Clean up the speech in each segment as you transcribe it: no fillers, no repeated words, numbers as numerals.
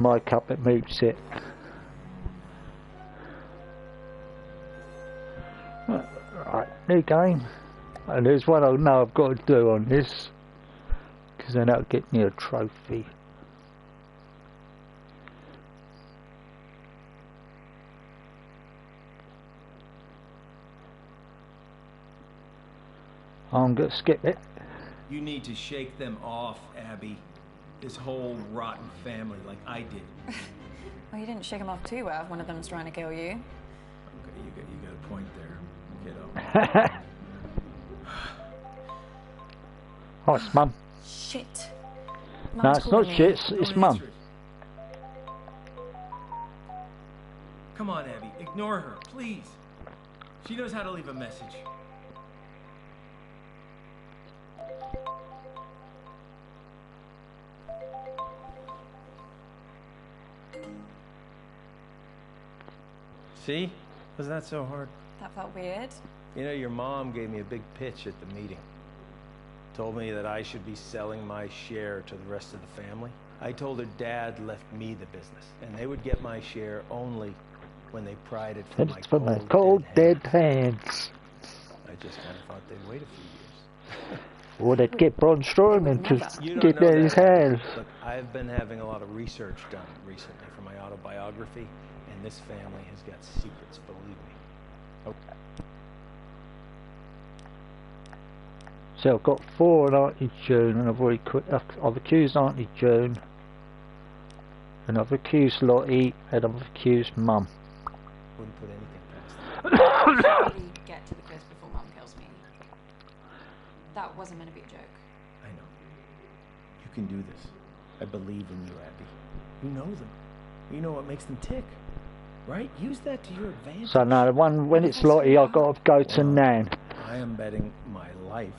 mic up, it mutes it. Right, new game. And there's one I know I've got to do on this, because then that'll get me a trophy. I'm going to skip it. You need to shake them off, Abby. This whole rotten family, like I did. Well, you didn't shake them off too well if one of them's trying to kill you. Okay, you got a point there, kiddo. Oh, it's Mum. Shit. No, it's not shit, it's Mum. Come on, Abby, ignore her, please. She knows how to leave a message. See? Was that so hard? That felt weird. You know, your mom gave me a big pitch at the meeting. Told me that I should be selling my share to the rest of the family. I told her Dad left me the business, and they would get my share only when they pried it from my cold, dead hands. I just kind of thought they'd wait a few years. Or they'd get Braun Strowman to get in his hands. Look, I've been having a lot of research done recently for my autobiography, and this family has got secrets, believe me. Oh. So I've got 4 on Auntie June, and I've already I've accused Auntie June, and I've accused Lottie, and I've accused Mum. Wouldn't put anything past them. Really get to the cliff before Mum kills me. That wasn't meant to be a joke. I know. You can do this. I believe in you, Abby. You know them. You know what makes them tick. Right? Use that to your advantage. So now, when it's Lottie, I've got to go to Nan. I am betting my life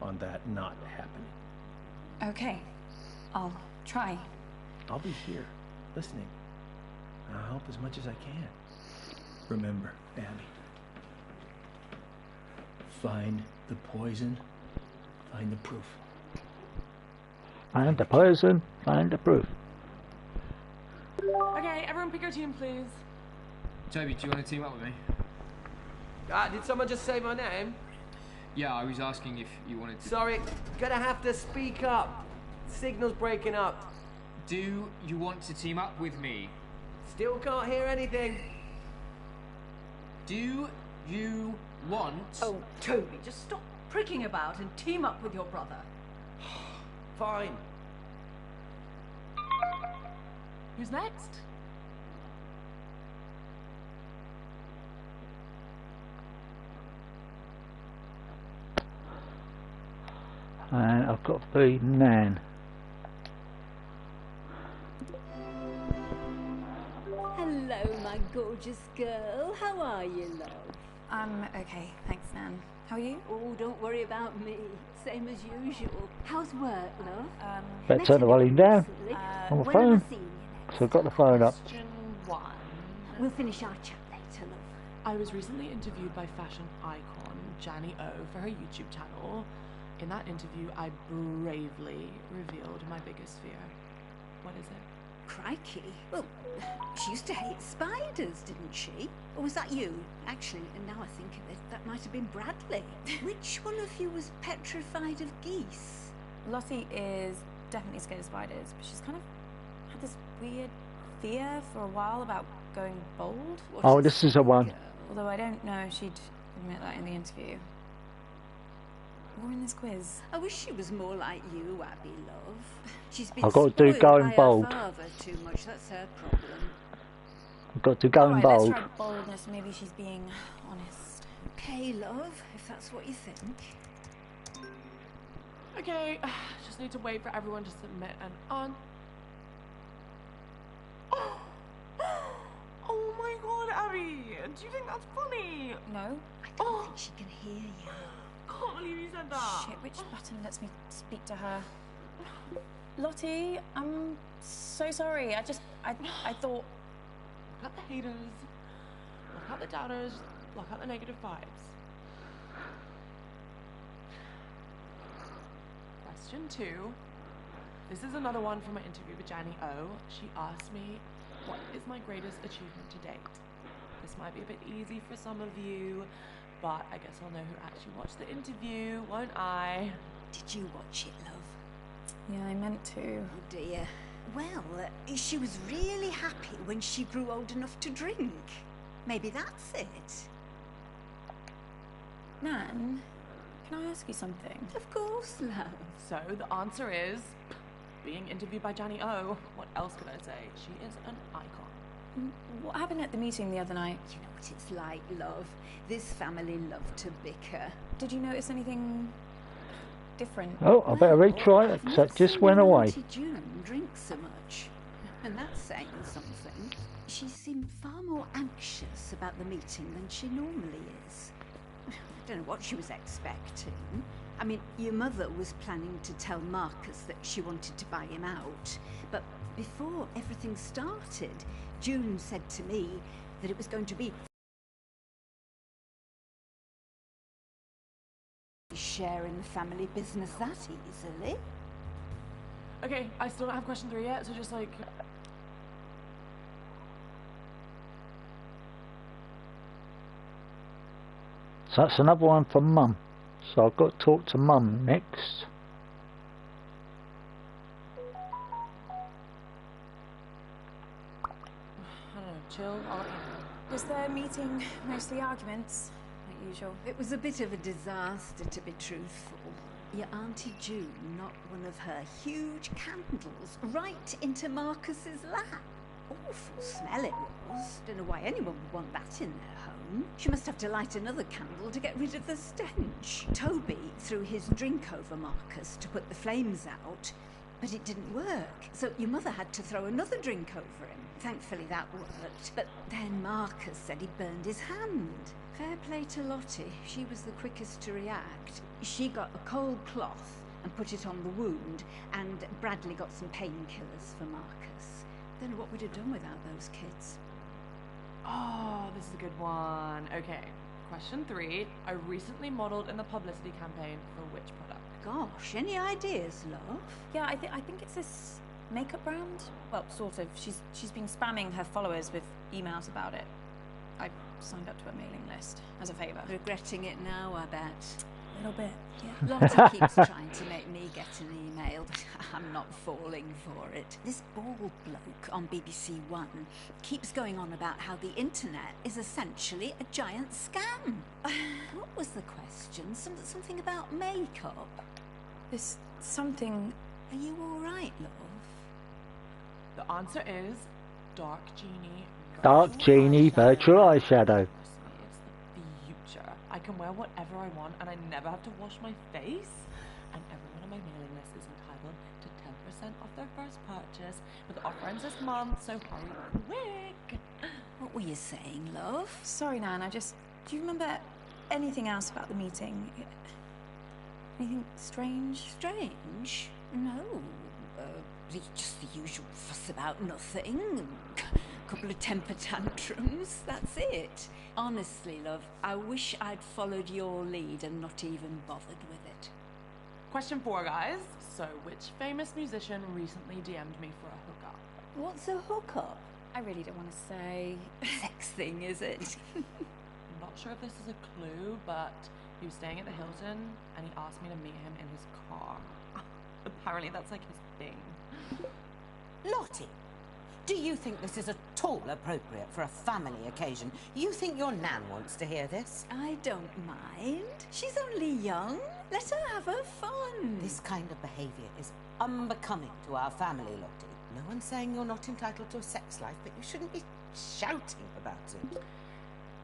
on that not happening. Okay. I'll try. I'll be here, listening. I'll help as much as I can. Remember, Abby. Find the poison, find the proof. Find the poison, find the proof. Okay, everyone pick your team, please. Toby, do you want to team up with me? Did someone just say my name? Yeah, I was asking if you wanted to... Sorry, gonna have to speak up. Signal's breaking up. Do you want to team up with me? Still can't hear anything. Do you want... Oh, Toby, just stop pricking about and team up with your brother. Fine. Who's next? And I've got to be Nan. Hello, my gorgeous girl. How are you, love? I'm okay, thanks, Nan. How are you? Oh, don't worry about me. Same as usual. How's work, love? Better turn the volume down on the When phone. am I seeing you next? So I've got the phone up. Question 1. We'll finish our chat later, love. I was recently interviewed by fashion icon Janny O for her YouTube channel. In that interview, I bravely revealed my biggest fear. What is it? Crikey. Well, she used to hate spiders, didn't she? Or was that you? Actually, and now I think of it, that might have been Bradley. Which one of you was petrified of geese? Lottie is definitely scared of spiders, but she's kind of had this weird fear for a while about going bald. Oh, this is a one. Although I don't know if she'd admit that in the interview. Or in this quiz. I wish she was more like you, Abby, love. She's been I've got to do spoiled going by bald. her father too much. That's her problem. I've got to go Alright, bold. let's try boldness. Maybe she's being honest. Okay, love, if that's what you think. Okay, just need to wait for everyone to submit an on. Oh my god, Abby! Do you think that's funny? No? I don't think she can hear you. Can't believe you said that. Shit, which button lets me speak to her? Lottie, I'm so sorry. I thought... Lock out the haters, lock out the doubters, lock out the negative vibes. Question 2. This is another one from my interview with Janny O. She asked me, what is my greatest achievement to date? This might be a bit easy for some of you, but I guess I'll know who actually watched the interview, won't I? Did you watch it, love? Yeah, I meant to. Oh dear. Well, she was really happy when she grew old enough to drink. Maybe that's it. Nan, can I ask you something? Of course, love. So the answer is being interviewed by Janny O. What else could I say? She is an icon. What happened at the meeting the other night? You know what it's like, love. This family love to bicker. Did you notice anything different? Oh, I better retry it, because that just went away. Auntie June drinks so much, and that's saying something. She seemed far more anxious about the meeting than she normally is. I don't know what she was expecting. I mean, your mother was planning to tell Marcus that she wanted to buy him out, but before everything started, June said to me that it was going to be sharing the family business that easily. Okay, I still don't have question 3 yet, so just like... So that's another one from Mum. So I've got to talk to Mum next. I don't know, chill, I'll let you know. Was their meeting mostly arguments, like usual? It was a bit of a disaster, to be truthful. Your Auntie June knocked one of her huge candles right into Marcus's lap. Awful smell it was. Don't know why anyone would want that in their home. She must have to light another candle to get rid of the stench. Toby threw his drink over Marcus to put the flames out, but it didn't work. So your mother had to throw another drink over him. Thankfully that worked. But then Marcus said he burned his hand. Fair play to Lottie. She was the quickest to react. She got a cold cloth and put it on the wound, and Bradley got some painkillers for Marcus. Don't know what we'd have done without those kids. Oh, this is a good one. Okay, question 3. I recently modelled in the publicity campaign for which product? Gosh, any ideas, love? Yeah, I think it's this makeup brand. Well, sort of. She's been spamming her followers with emails about it. I signed up to a mailing list as a favour. Regretting it now, I bet. A little bit, yeah. Lottie keeps trying to make me get an email, but I'm not falling for it. This bald bloke on BBC One keeps going on about how the internet is essentially a giant scam. What was the question? Something about makeup? There's something... Are you all right, love? The answer is Dark Genie. Dark Genie Virtual Eyeshadow. It's the future. I can wear whatever I want and I never have to wash my face. And everyone on my mailing list is entitled to 10% off their first purchase. But the offer ends this month, so hurry quick. What were you saying, love? Sorry, Nan, do you remember anything else about the meeting? Anything strange? Strange? No. Just the usual fuss about nothing. Couple of temper tantrums, that's it. Honestly, love, I wish I'd followed your lead and not even bothered with it. Question 4, guys. So, which famous musician recently DM'd me for a hookup? What's a hookup? I really don't want to say. Sex thing, is it? I'm not sure if this is a clue, but he was staying at the Hilton and he asked me to meet him in his car. Apparently that's like his thing. Lottie, do you think this is at all appropriate for a family occasion? You think your Nan wants to hear this? I don't mind. She's only young. Let her have her fun. This kind of behaviour is unbecoming to our family, Lottie. No one's saying you're not entitled to a sex life, but you shouldn't be shouting about it.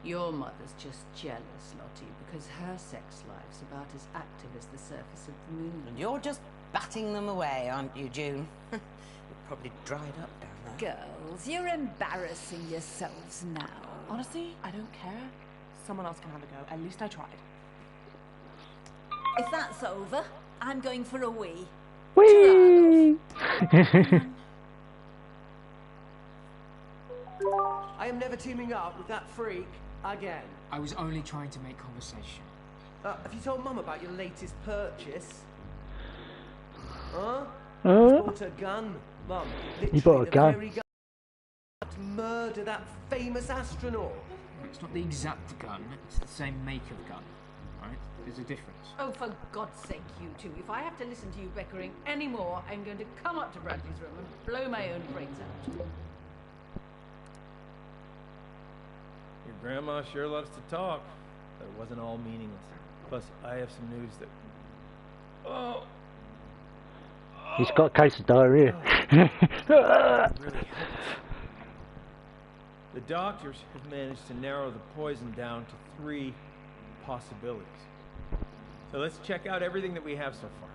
Your mother's just jealous, Lottie, because her sex life's about as active as the surface of the moon. And you're just batting them away, aren't you, June? You're probably dried up down there. Girls, you're embarrassing yourselves now. Honestly, I don't care. Someone else can have a go. At least I tried. If that's over, I'm going for a wee. Whee! I am never teaming up with that freak again. I was only trying to make conversation. Have you told Mum about your latest purchase? Huh? bought a gun, Mum. He bought a Literally gun. the very gun to murder that famous astronaut. It's not the exact gun, it's the same make of gun, right? There's a difference. Oh, for God's sake, you two. If I have to listen to you bickering anymore, I'm going to come up to Bradley's room and blow my own brains out. Your grandma sure loves to talk, but it wasn't all meaningless. Plus, I have some news that... Oh! He's got a case of diarrhea. Really helps. The doctors have managed to narrow the poison down to 3 possibilities. So let's check out everything that we have so far.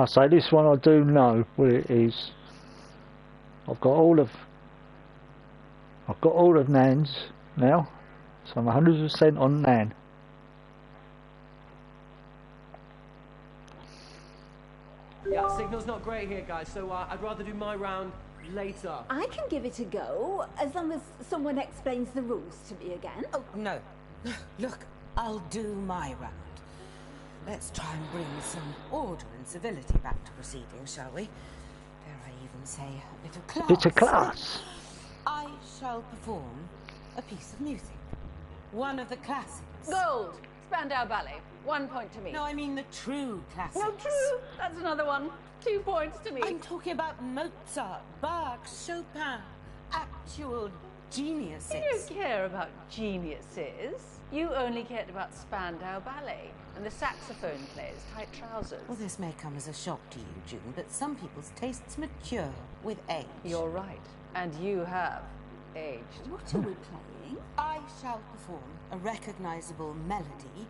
So this one I do know what it is. I've got all of Nan's now, so I'm 100% on Nan. Yeah, signal's not great here, guys, so I'd rather do my round later. I can give it a go, as long as someone explains the rules to me again. Oh, no. Look, I'll do my round. Let's try and bring some order and civility back to proceedings, shall we? Dare I even say a bit of class? Bit of class. I shall perform a piece of music. One of the classics. Gold! Spandau Ballet. 1 point to me. No, I mean the true classics. No, true. That's another one. 2 points to me. I'm talking about Mozart, Bach, Chopin. Actual geniuses. You don't care about geniuses. You only cared about Spandau Ballet and the saxophone player's tight trousers. Well, this may come as a shock to you, June, but some people's tastes mature with age. You're right. And you have aged. What are we playing? I shall perform a recognizable melody,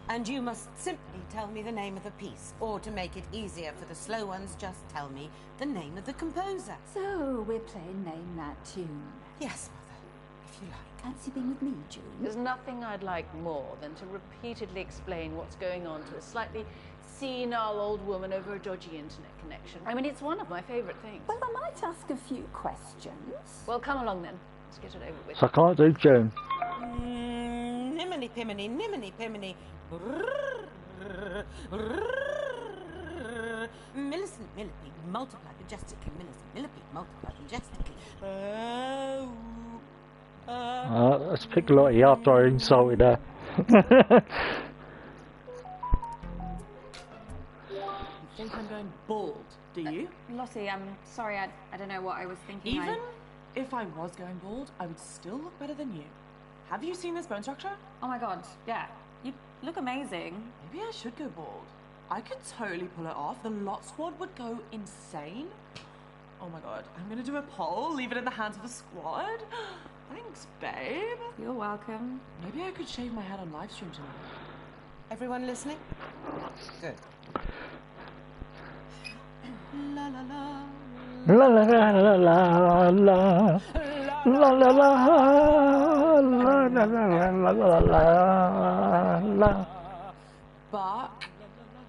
and you must simply tell me the name of the piece, or to make it easier for the slow ones, just tell me the name of the composer. So, we're playing Name That Tune. Yes, Mother, if you like. Fancy being with me, June? There's nothing I'd like more than to repeatedly explain what's going on to a slightly senile old woman over a dodgy internet connection. I mean, it's one of my favourite things. Well, I might ask a few questions. Well, come along then. Let's get it over with. So I can't do June. Niminy piminy, niminy piminy. Millicent millipede multiplied majestically. Millicent millipede multiplied majestically. Let's pick Lottie after I insulted her. You think I'm going bald, do you? Lottie, I'm sorry, I don't know what I was thinking. Even if I was going bald, I would still look better than you. Have you seen this bone structure? Oh my god, yeah. You look amazing. Maybe I should go bald. I could totally pull it off. The lot squad would go insane. Oh my god, I'm gonna do a poll, leave it in the hands of the squad. Thanks, babe. You're welcome. Maybe I could shave my head on live stream tonight. Everyone listening? Good. La la la. La la la la la la. La la la la la la. Bach,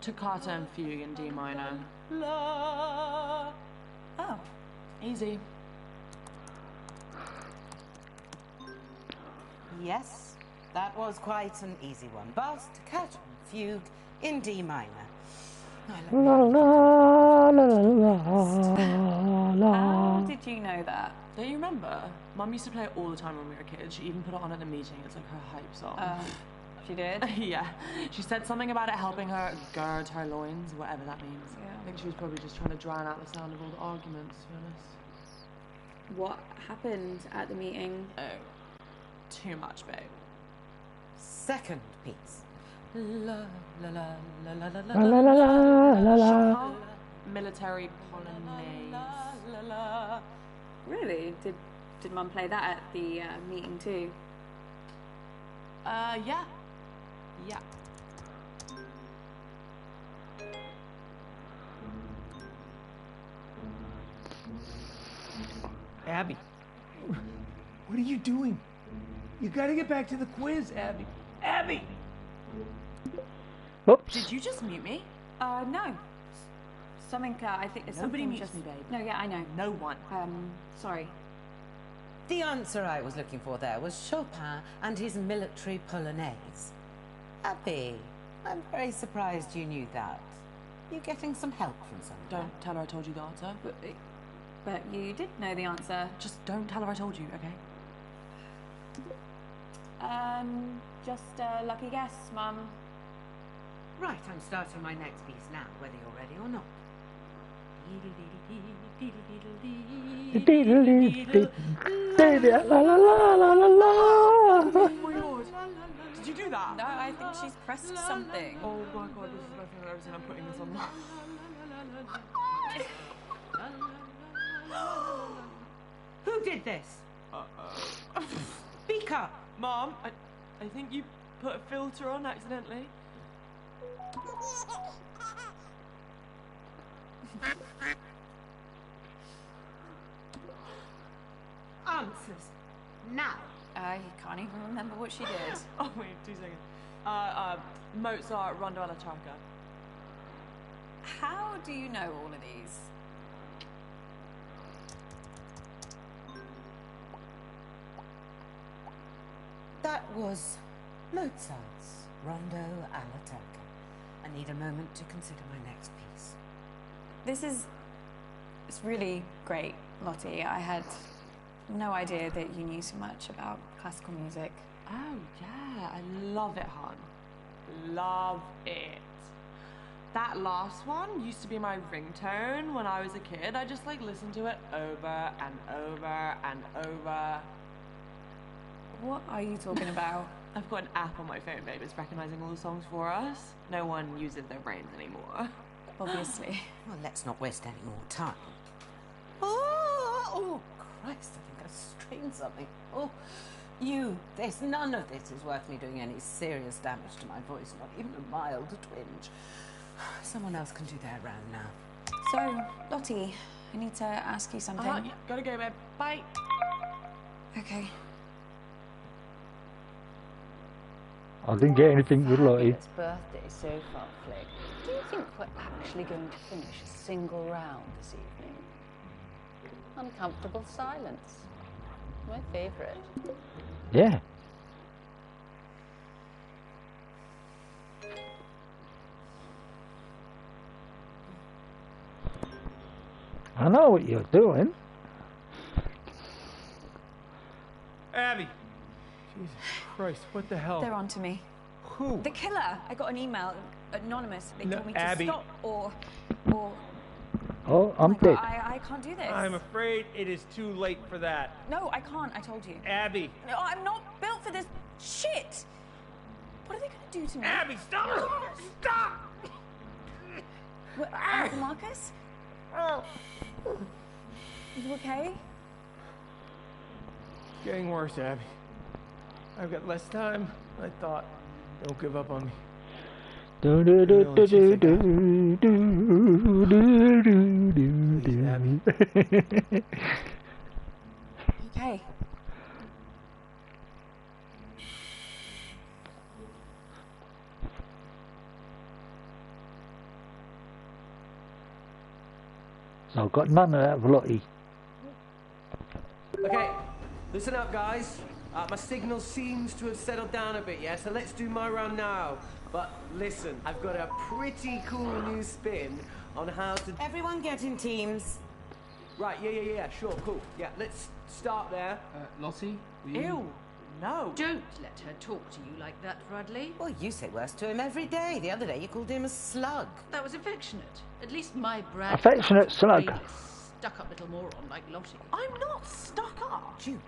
toccata and fugue in D minor. La. Oh. Easy. Yes, that was quite an easy one. Bach, toccata and fugue in D minor. La la la la la. How did you know that? Don't you remember? Mum used to play it all the time when we were kids. She even put it on at the meeting. It's like her hype song. She did? Yeah. She said something about it helping her gird her loins, whatever that means. Yeah. I think she was probably just trying to drown out the sound of all the arguments, to be honest. What happened at the meeting? Oh, too much, babe. Second piece. La la la la la la La la la la la. Chopin, military polonaise. la la. Really? Did Mum play that at the meeting too? Yeah. Yeah. Abby, what are you doing? You gotta get back to the quiz, Abby. Abby! Oops. Did you just mute me? No. Something, I think there's Nobody something mutes just... me, babe. No, yeah, I know. No one. Sorry. The answer I was looking for there was Chopin and his military polonaise. Abby, I'm very surprised you knew that. You getting some help from someone? Don't tell her I told you the answer. But you did know the answer. Just don't tell her I told you, okay? Just a lucky guess, Mum. Right, I'm starting my next piece now, whether you're ready or not. La la la la la la. Oh my god. Did you do that? No, I think she's pressed something. Oh my god, this is my thing I've ever seen. I'm putting this on. Who did this? Speak up! Mom, I think you put a filter on accidentally. Answers. Now. I can't even remember what she did. Oh wait, 2 seconds. Mozart, Rondo alla Charca. How do you know all of these? That was Mozart's Rondo alla Turca. I need a moment to consider my next piece. It's really great, Lottie. I had no idea that you knew so much about classical music. Oh yeah, I love it, hon. Love it. That last one used to be my ringtone when I was a kid. I just like listened to it over and over and over. What are you talking about? I've got an app on my phone, babe. It's recognizing all the songs for us. No one uses their brains anymore. Obviously. Well, let's not waste any more time. Oh, Christ, I think I strained something. Oh, none of this is worth me doing any serious damage to my voice, not even a mild twinge. Someone else can do their round now. So, Lottie, I need to ask you something. Yeah, gotta go, babe. Bye. Okay. I didn't get anything with Lottie. It's birthday so far, Flick. Do you think we're actually going to finish a single round this evening? Uncomfortable silence. My favourite. Yeah. I know what you're doing. Abby! Jesus Christ, what the hell? They're on to me. Who? The killer. I got an email, anonymous. They told me to Abby. stop or... Oh, I'm my God, dead. I can't do this. I'm afraid it is too late for that. No, I can't. I told you. Abby! No, I'm not built for this shit. What are they going to do to me? Abby, stop! Stop! What, Uncle Marcus? Oh. You okay? It's getting worse, Abby. I've got less time than I thought. Don't give up on me. Do do do do do do do do Please, Abby. Okay. So I've got none of that with Lottie. Okay, listen up, guys. My signal seems to have settled down a bit, yeah? So let's do my round now. But listen, I've got a pretty cool new spin on how to... Everyone get in teams. Right, yeah, sure, cool. Yeah, let's start there. Lottie, will you... Ew. No. Don't let her talk to you like that, Bradley. Well, you say worse to him every day. The other day you called him a slug. That was affectionate. At least my Bradley... Affectionate slug. Stuck-up little moron like Lottie. I'm not stuck up. You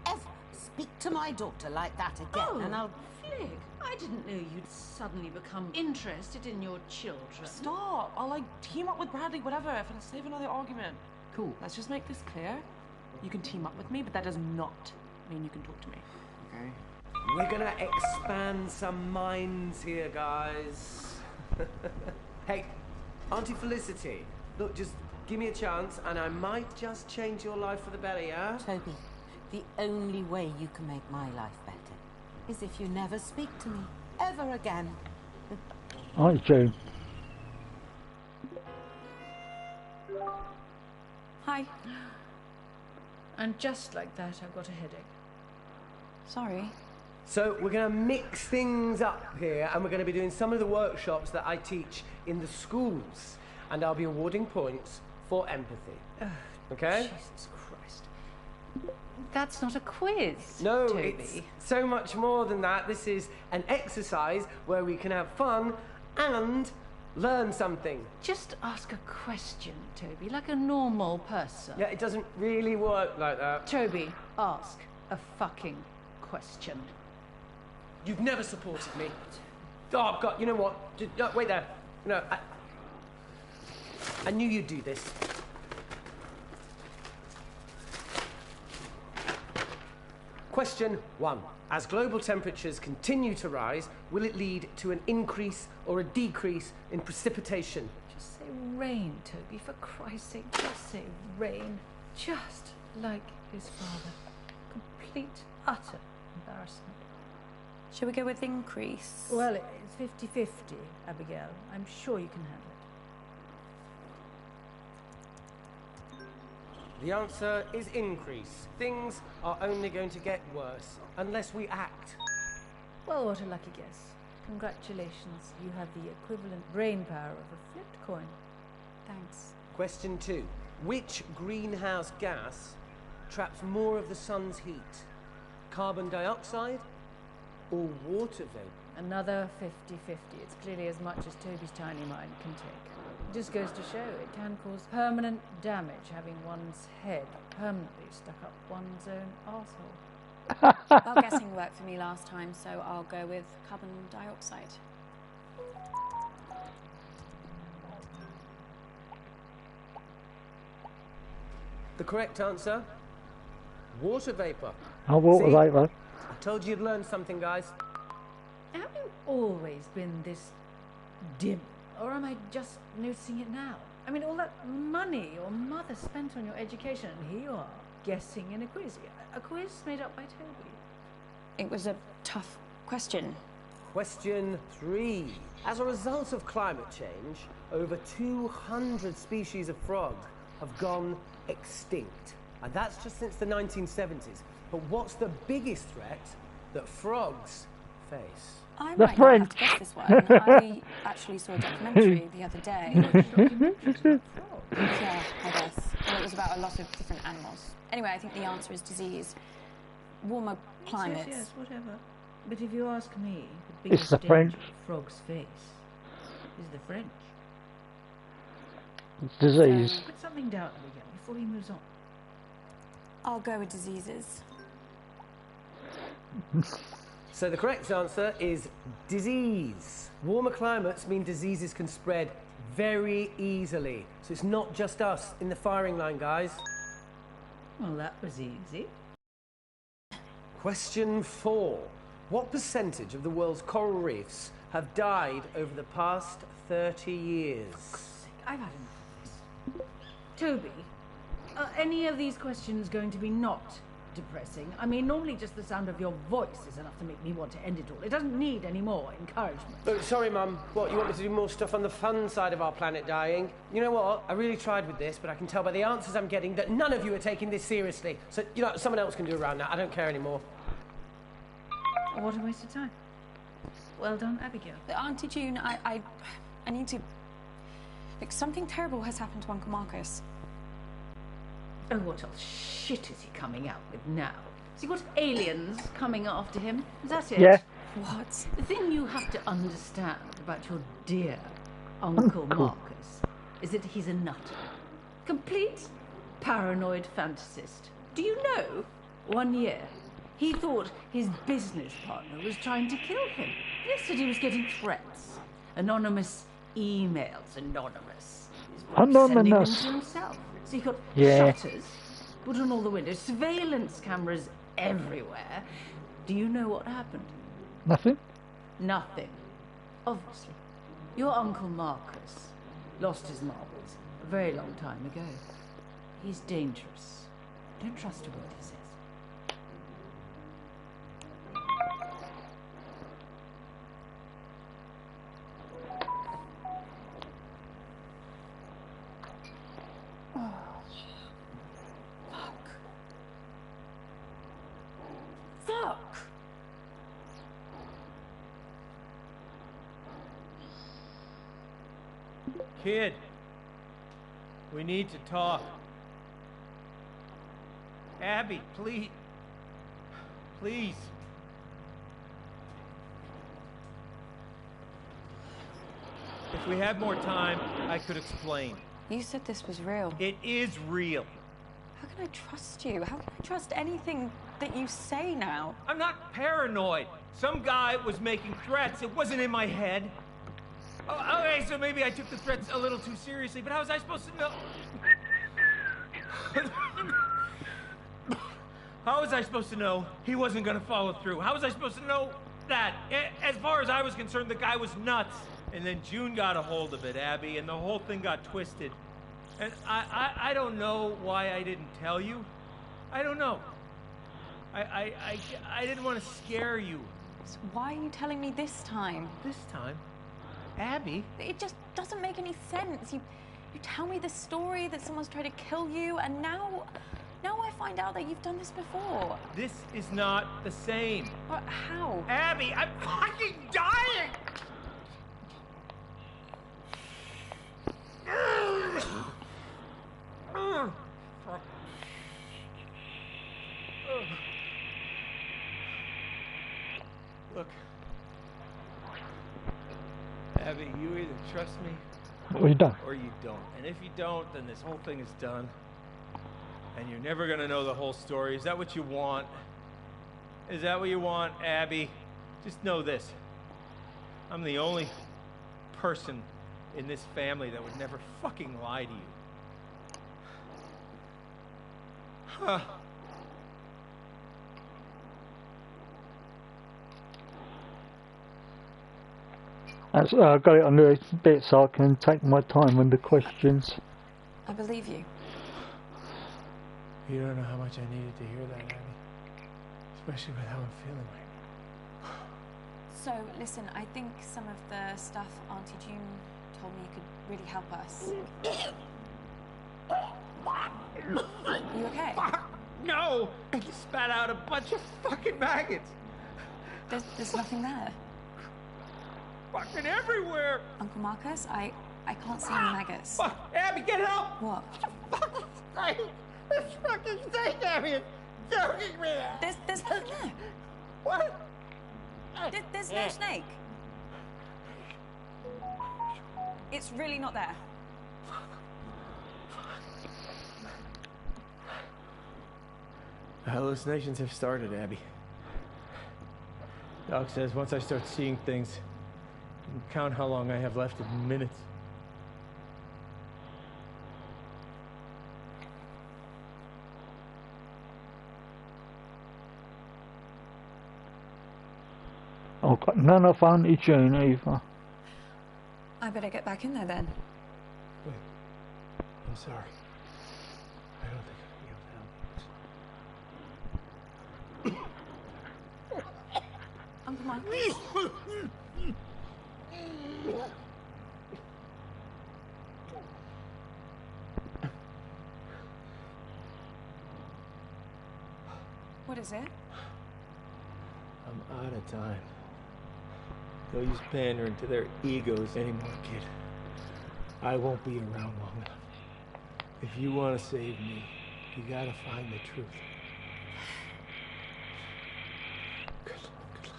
ever speak to my daughter like that again, and I'll... Flick, I didn't know you'd suddenly become interested in your children. Stop. I'll like team up with Bradley, whatever, if I save another argument. Cool. Let's just make this clear. You can team up with me, but that does not mean you can talk to me. Okay. We're gonna expand some minds here, guys. Hey, Auntie Felicity, look, just give me a chance, and I might just change your life for the better, yeah? Toby, the only way you can make my life better is if you never speak to me ever again. Hi, June. Hi. And just like that, I've got a headache. Sorry. So we're going to mix things up here, and we're going to be doing some of the workshops that I teach in the schools, and I'll be awarding points for empathy. Okay? Jesus Christ. That's not a quiz, No, Toby. it's so much more than that. This is an exercise where we can have fun and learn something. Just ask a question, Toby, like a normal person. Yeah, it doesn't really work like that. Toby, ask a fucking question. You've never supported me. Oh, God, you know what? No, wait there. No, I knew you'd do this. Question 1. As global temperatures continue to rise, will it lead to an increase or a decrease in precipitation? Just say rain, Toby, for Christ's sake. Just say rain. Just like his father. Complete, utter embarrassment. Shall we go with increase? Well, it's 50-50, Abigail. I'm sure you can handle it. The answer is increase. Things are only going to get worse unless we act. Well, what a lucky guess. Congratulations. You have the equivalent brain power of a flipped coin. Thanks. Question 2. Which greenhouse gas traps more of the sun's heat? Carbon dioxide or water vapor? Another 50-50. It's clearly as much as Toby's tiny mind can take. It just goes to show it can cause permanent damage having one's head permanently stuck up one's own arsehole. Well, guessing worked for me last time, so I'll go with carbon dioxide. The correct answer? Water vapor. Oh, water See? vapor. I told you you'd learn something, guys. Have you always been this dim? Or am I just noticing it now? I mean, all that money your mother spent on your education, and here you are, guessing in a quiz. A quiz made up by Toby. It was a tough question. Question 3. As a result of climate change, over 200 species of frog have gone extinct. And that's just since the 1970s. But what's the biggest threat that frogs face? I The might not have to French. guess this one. I actually saw a documentary the other day. Yeah, I guess. Well, it was about a lot of different animals. Anyway, I think the answer is disease. Warmer climates. Yes, whatever. But if you ask me, the It's biggest the danger French. a frog's face is the French. It's disease. Put something down again before he moves on. I'll go with diseases. So the correct answer is disease. Warmer climates mean diseases can spread very easily. So it's not just us in the firing line, guys. Well, that was easy. Question 4. What percentage of the world's coral reefs have died over the past 30 years? I've had enough of this. Toby, are any of these questions going to be not depressing? I mean, normally just the sound of your voice is enough to make me want to end it all. It doesn't need any more encouragement. Oh, sorry, Mum. What, you want me to do more stuff on the fun side of our planet dying? You know what? I really tried with this, but I can tell by the answers I'm getting that none of you are taking this seriously. So, you know, someone else can do around that. I don't care anymore. Oh, what a waste of time. Well done, Abigail. Auntie June, I need to... Look, something terrible has happened to Uncle Marcus. Oh, what else shit is he coming out with now? Has he got aliens coming after him? Is that it? Yeah. What? The thing you have to understand about your dear Uncle Marcus is that he's a nutter. Complete paranoid fantasist. Do you know, 1 year, he thought his business partner was trying to kill him. Yesterday he was getting threats. Anonymous emails. Anonymous. Sending them Anonymous. to himself. So he got Yeah. shutters put on all the windows, surveillance cameras everywhere. Do you know what happened? Nothing? Nothing. Obviously. Your Uncle Marcus lost his marbles a very long time ago. He's dangerous. Don't trust a word he says. luck. Kid, we need to talk. Abby, please. Please. If we had more time, I could explain. You said this was real. It is real. How can I trust you? How can I trust anything that you say now? I'm not paranoid. Some guy was making threats. It wasn't in my head. Oh, okay, so maybe I took the threats a little too seriously, but how was I supposed to know? How was I supposed to know he wasn't gonna follow through? How was I supposed to know that? As far as I was concerned, the guy was nuts. And then June got a hold of it, Abby, and the whole thing got twisted. And I don't know why I didn't tell you. I don't know. I didn't want to scare you. So why are you telling me this time? This time? Abby? It just doesn't make any sense. You tell me this story that someone's tried to kill you, and now I find out that you've done this before. This is not the same. But how? Abby, I'm fucking dying! Look, Abby, you either trust me Or you don't. or you don't. And if you don't, then this whole thing is done. And you're never gonna know the whole story. Is that what you want? Is that what you want, Abby? Just know this. I'm the only person in this family that would never fucking lie to you. Huh. That's, I got it on the bit so I can take my time on the questions. I believe you. You don't know how much I needed to hear that, Abby. Especially with how I'm feeling right now. So, listen, I think some of the stuff Auntie June told me could really help us. You okay? No! I just spat out a bunch of fucking maggots! There's nothing there. Fucking everywhere! Uncle Marcus, I can't see any maggots. Fuck! Abby, get help! What? Fucking snake! This fucking snake, Abby, is choking me! There's nothing there. What? There's no snake. It's really not there. The hallucinations have started, Abby. Doc says once I start seeing things, I can count how long I have left in minutes. I've got none of Auntie June either. I better get back in there then. Wait. I'm sorry. I don't think I can be able to help. Uncle Marcus. What is it? I'm out of time. No use pandering to their egos anymore, kid. I won't be around long enough. If you want to save me, you gotta find the truth. Good luck, kid.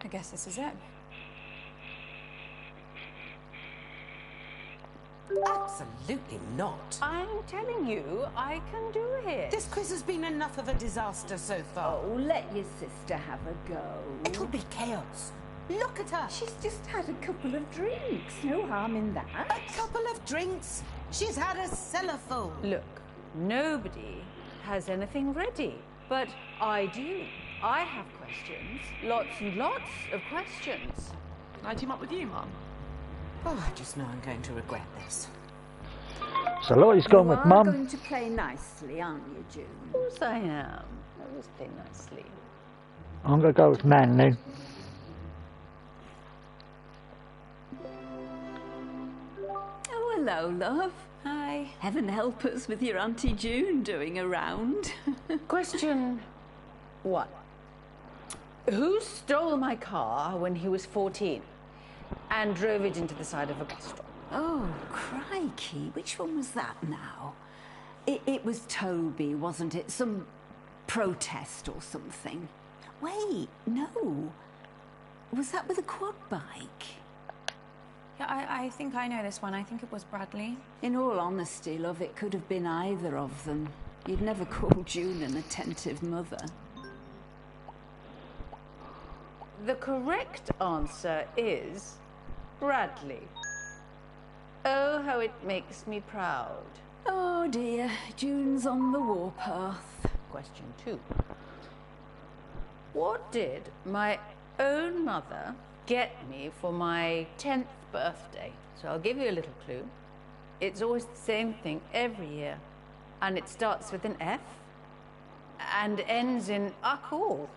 I guess this is it. Absolutely not. I'm telling you, I can do it. This quiz has been enough of a disaster so far. Oh, let your sister have a go. It'll be chaos. Look at her. She's just had a couple of drinks. No harm in that. A couple of drinks. She's had a cellar full. Look, nobody has anything ready, but I do. I have questions. Lots and lots of questions. Can I team up with you, Mum? Oh, I just know I'm going to regret this. So Lottie's gone with You are Mum. going to play nicely, aren't you, June? Of course I am. I always play nicely. I'm going to go with Manly. Hello, love. Hi. Heaven help us with your Auntie June doing a round. Question 1. Who stole my car when he was 14 and drove it into the side of a bus stop? Oh, crikey. Which one was that now? It was Toby, wasn't it? Some protest or something. Wait, no. Was that with a quad bike? Yeah, I think I know this one. I think it was Bradley. In all honesty, love, it could have been either of them. You'd never call June an attentive mother. The correct answer is Bradley. Oh, how it makes me proud. Oh dear, June's on the warpath. Question 2. What did my own mother get me for my 10th birthday? So I'll give you a little clue. It's always the same thing every year. And it starts with an F and ends in all.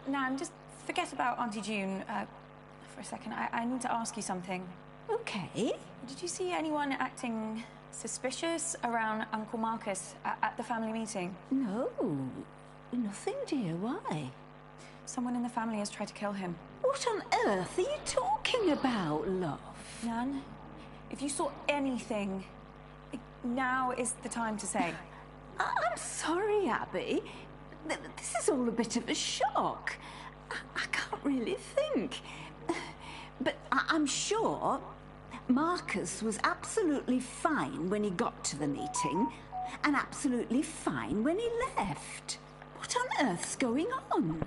Nan, just forget about Auntie June for a second. I need to ask you something. Okay. Did you see anyone acting suspicious around Uncle Marcus at the family meeting? No, nothing, dear. Why? Someone in the family has tried to kill him. What on earth are you talking about, love? Nan, if you saw anything, now is the time to say. I'm sorry, Abby. This is all a bit of a shock. I can't really think. But I'm sure Marcus was absolutely fine when he got to the meeting and absolutely fine when he left. What on earth's going on?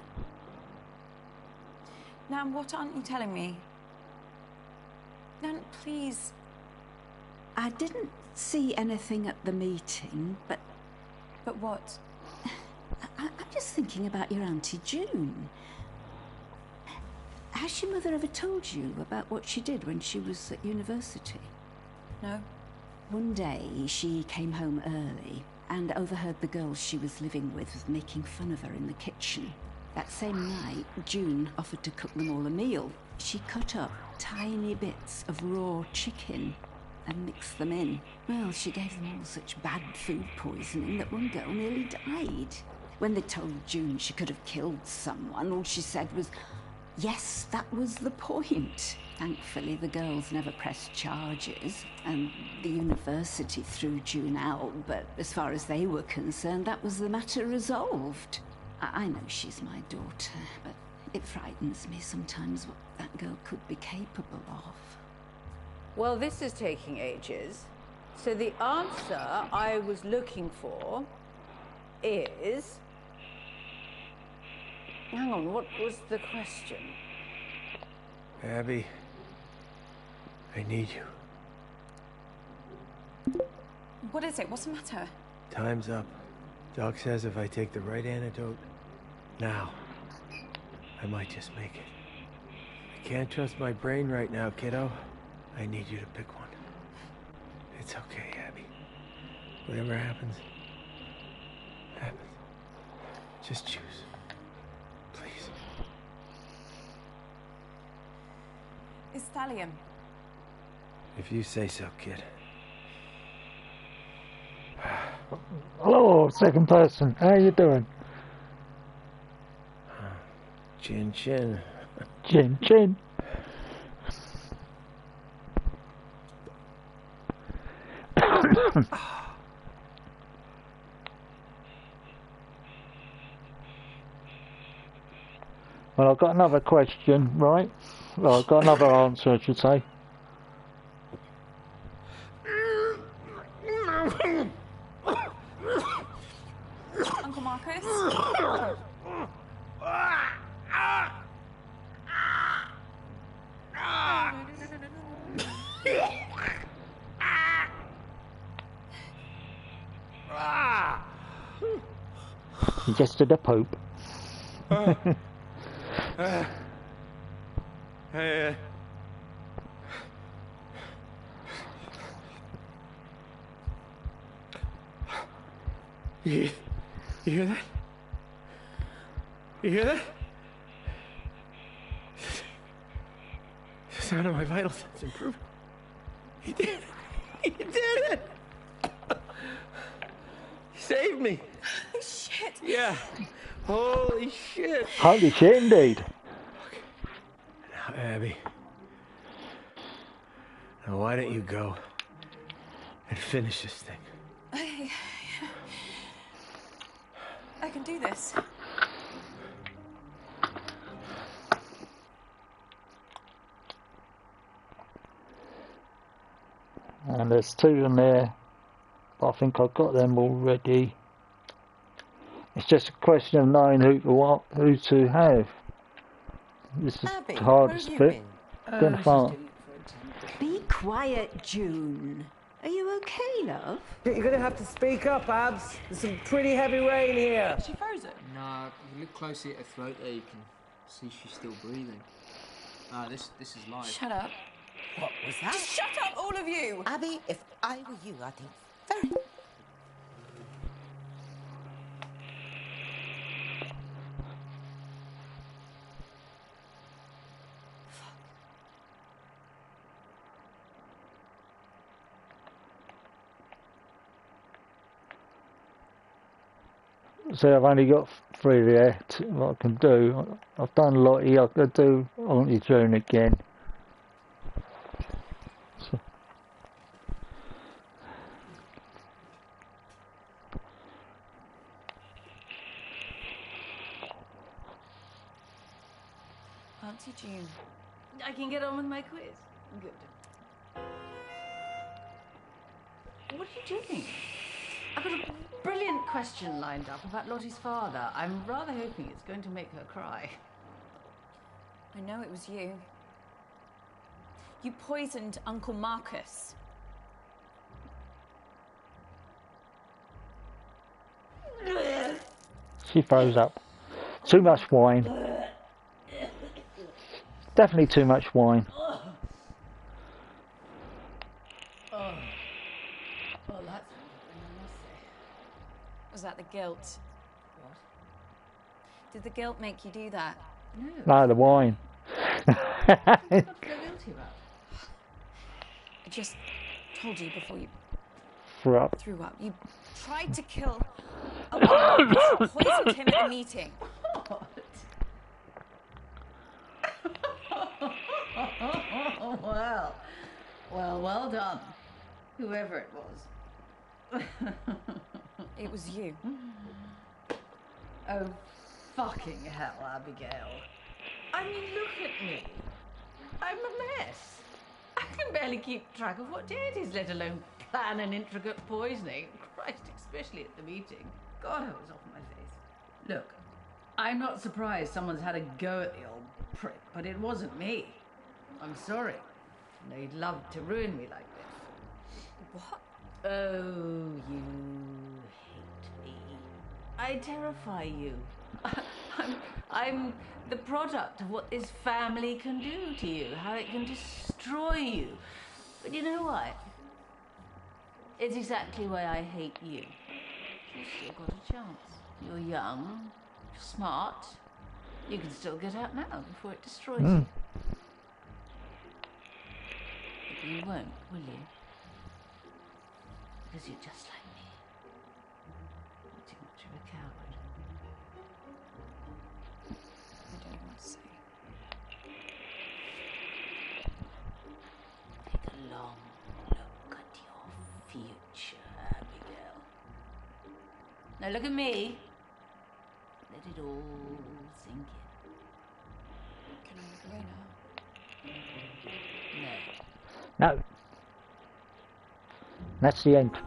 Nan, what aren't you telling me? Nan, please. I didn't see anything at the meeting, but... But what? I'm just thinking about your Auntie June. Has your mother ever told you about what she did when she was at university? No. One day, she came home early and overheard the girls she was living with making fun of her in the kitchen. That same night, June offered to cook them all a meal. She cut up tiny bits of raw chicken and mixed them in. Well, she gave them all such bad food poisoning that one girl nearly died. When they told June she could have killed someone, all she said was, yes, that was the point. Thankfully, the girls never pressed charges, and the university threw June out, but as far as they were concerned, that was the matter resolved. I know she's my daughter, but it frightens me sometimes what that girl could be capable of. Well, this is taking ages. So the answer I was looking for is... Hang on, what was the question? Abby, I need you. What is it? What's the matter? Time's up. Doc says if I take the right antidote now, I might just make it. I can't trust my brain right now, kiddo. I need you to pick one. It's okay, Abby. Whatever happens, happens. Just choose. Please. It's thallium. If you say so, kid. Hello, second person. How you doing? Chin chin. Chin chin. Well, I've got another question, right? Well, I've got another answer, I should say. Uncle Marcus? He just did a pope. You hear that? You hear that? The sound of my vitals is improving. He did. You did it! You saved me! Oh, shit! Yeah. Holy shit! Holy shit indeed. Now, Abby. Now, why don't you go and finish this thing? I can do this. And there's 2 in there, but I think I've got them already. It's just a question of knowing who to have. This is Abby, the hardest where have you bit. Gonna find. Be quiet, June. Are you okay, love? You're gonna have to speak up, Abs. There's some pretty heavy rain here. Is she frozen? No, if you look closely at her throat there, you can see she's still breathing. This is live. Shut up. What was that? Shut up, all of you! Abby, if I were you, I'd think very... So I've only got 3 there. What I can do. I've done Lottie. I could do Auntie June again. So. Auntie June. I can get on with my quiz. Good. What are you doing? I've got a brilliant question lined up about Lottie's father. I'm rather hoping it's going to make her cry. I know it was you. You poisoned Uncle Marcus. She froze up. Too much wine. Definitely too much wine. Well, that's Was that the guilt? what? Did the guilt make you do that? No, the wine. What do you feel guilty about? I just told you before you Threw up. threw up. You tried to kill Uncle Marcus. You poisoned him at a meeting. Well done. Whoever it was. It was you. Oh, fucking hell, Abigail. I mean, look at me. I'm a mess. I can barely keep track of what day it is, let alone plan an intricate poisoning. Christ, especially at the meeting. God, I was off my face. Look, I'm not surprised someone's had a go at the old prick, but it wasn't me. I'm sorry. They'd love to ruin me like this. What? Oh, you hate me. I terrify you. I'm the product of what this family can do to you, how it can destroy you. But you know what? It's exactly why I hate you. You've still got a chance. You're young, you're smart. You can still get out now before it destroys you. But you won't, will you? Because you're just like me. You're too much of a coward. I don't know what to say. Take a long look at your future, Abigail. Now look at me. Let it all sink in. Can I look away now? No. No. That's the end.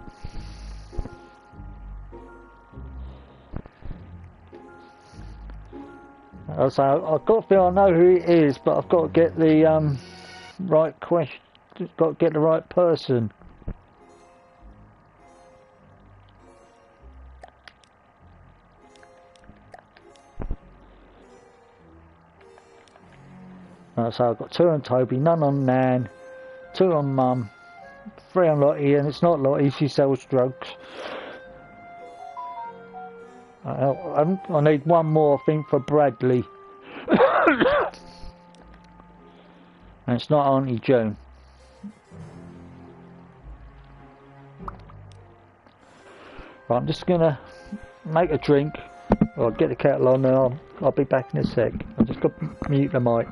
So I've got to feel I know who it is, but I've got to get the right question. Got to get the right person. So I've got 2 on Toby, none on Nan, 2 on Mum, 3 on Lottie, and it's not Lottie, she sells drugs. I need 1 more, I think, for Bradley. And it's not Auntie Joan. Right, I'm just gonna make a drink. I'll get the kettle on and I'll be back in a sec. I've just got to mute the mic.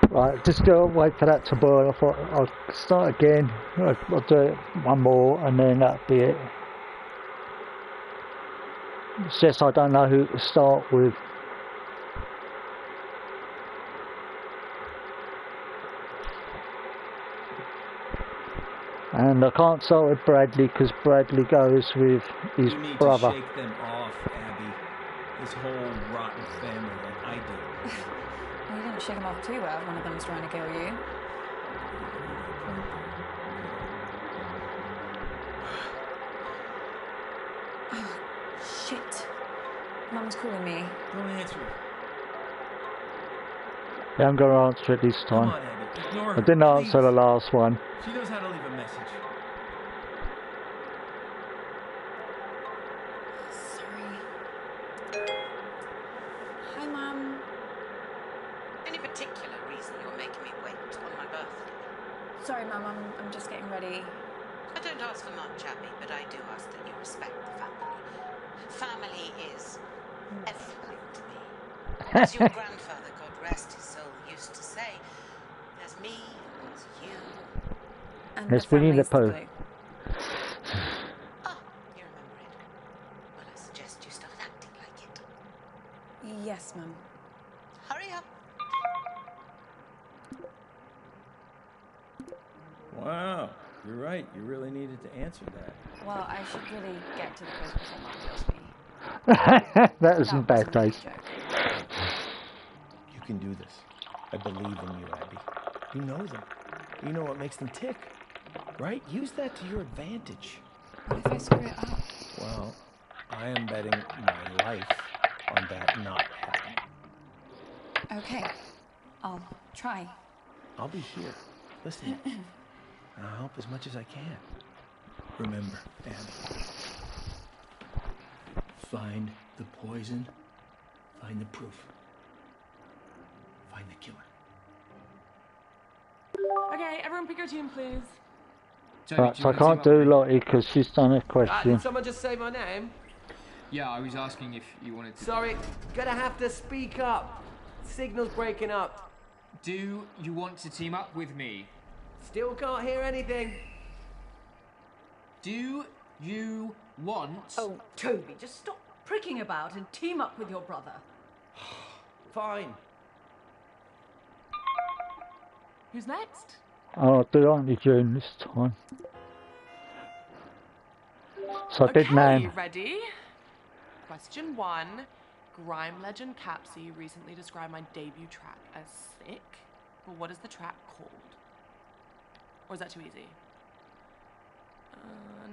Right, just go wait for that to boil. I thought I'll start again. I'll do it one more and then that'll be it. It's just I don't know who to start with. And I can't start with Bradley because Bradley goes with his brother. You need to shake them off, Abby. This whole rotten family, like I do. Well, you didn't shake them off too well. One of them was trying to kill you. Oh, shit. Mum's calling me. Don't answer it. Yeah, I'm going to answer it this time. Come on, Abby. Ignore her. I didn't answer please. the last one. She knows how to leave a message. Sorry. Hi, Mum. Any particular reason you're making me wait on my birthday? Sorry, Mum. I'm just getting ready. I don't ask for much, Abby, but I do ask that you respect the family. Family is everything to me. As your grandfather, God rest his soul, used to say, there's me, there's you. And There's the Winnie the family's Pooh. glue. Ah, you remember it. Well, I suggest you start acting like it. Yes, Mum. Hurry up. Wow, you're right. You really needed to answer that. Well, I should really get to the quiz before Mum kills me. That was in bad wasn't a taste. joke. You can do this. I believe in you, Abby. You know them. You know what makes them tick, right? Use that to your advantage. What if I screw it up? Well, I am betting my life on that not happening. Okay. I'll try. I'll be here. Listen, and I'll help as much as I can. Remember, Abby. Find the poison. Find the proof. Find the killer. Okay, everyone pick your team, please. Toby, Right, do you so I wanna team can't up do with me? Lottie because she's done a question. Did someone just say my name? Yeah, I was asking if you wanted to. Sorry, gonna have to speak up. Signal's breaking up. Do you want to team up with me? Still can't hear anything. Do you want... Oh, Toby, just stop pricking about and team up with your brother. Fine. Who's next? I'll do Auntie June this time. So I did Okay, name. ready? Question 1. Grime legend Capsy recently described my debut track as sick, but what is the track called? Or is that too easy?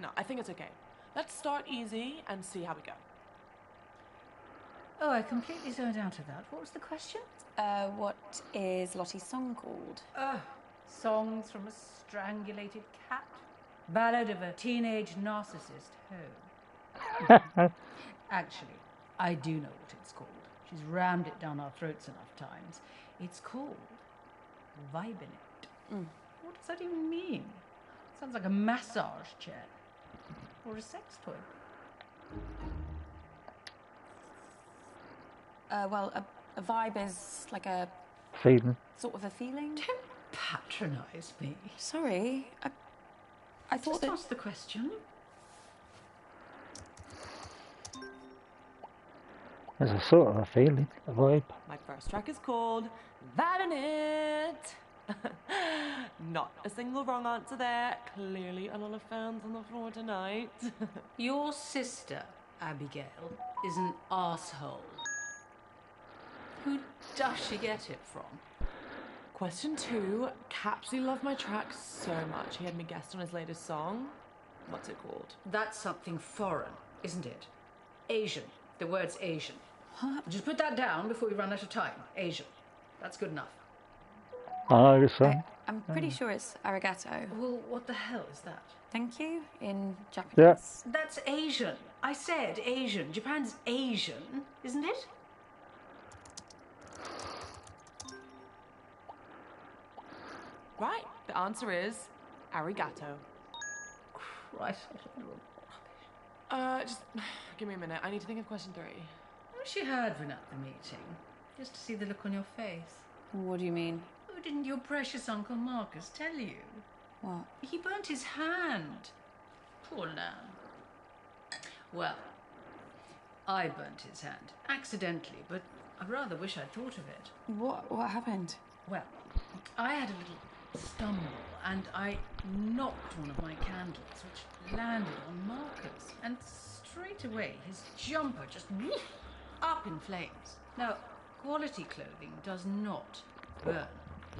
No, I think it's okay. Let's start easy and see how we go. Oh, I completely zoned out of that. What was the question? What is Lottie's song called? Songs from a strangulated cat. Ballad of a Teenage Narcissist Hoe. Actually, I do know what it's called. She's rammed it down our throats enough times. It's called vibing it. What does that even mean? Sounds like a massage chair. Or a sex toy. Well, a vibe is like a Feeling. sort of a feeling. Don't patronise me. Sorry, I thought Just that. ask the question. There's a sort of a feeling, a vibe. My first track is called Vibing It. Not a single wrong answer there. Clearly a lot of fans on the floor tonight. Your sister, Abigail, is an asshole. Who does she get it from? Question 2. Capsy loved my track so much he had me guest on his latest song. What's it called? That's something foreign, isn't it? Asian. The word's Asian. Just put that down before we run out of time. Asian. That's good enough. I guess so. I'm pretty sure it's arigato. Well, what the hell is that? Thank you in Japanese. Yeah. That's Asian. I said Asian. Japan's Asian, isn't it? Right. The answer is arigato. Christ. Just give me a minute. I need to think of question 3. I wish you had been at the meeting, just to see the look on your face. What do you mean? Oh, didn't your precious Uncle Marcus tell you? What? He burnt his hand. Poor lamb. Well, I burnt his hand, accidentally, but I rather wish I'd thought of it. What happened? Well, I had a little stumble, and I knocked one of my candles, which landed on Marcus, and straight away his jumper just up in flames. Now, quality clothing does not burn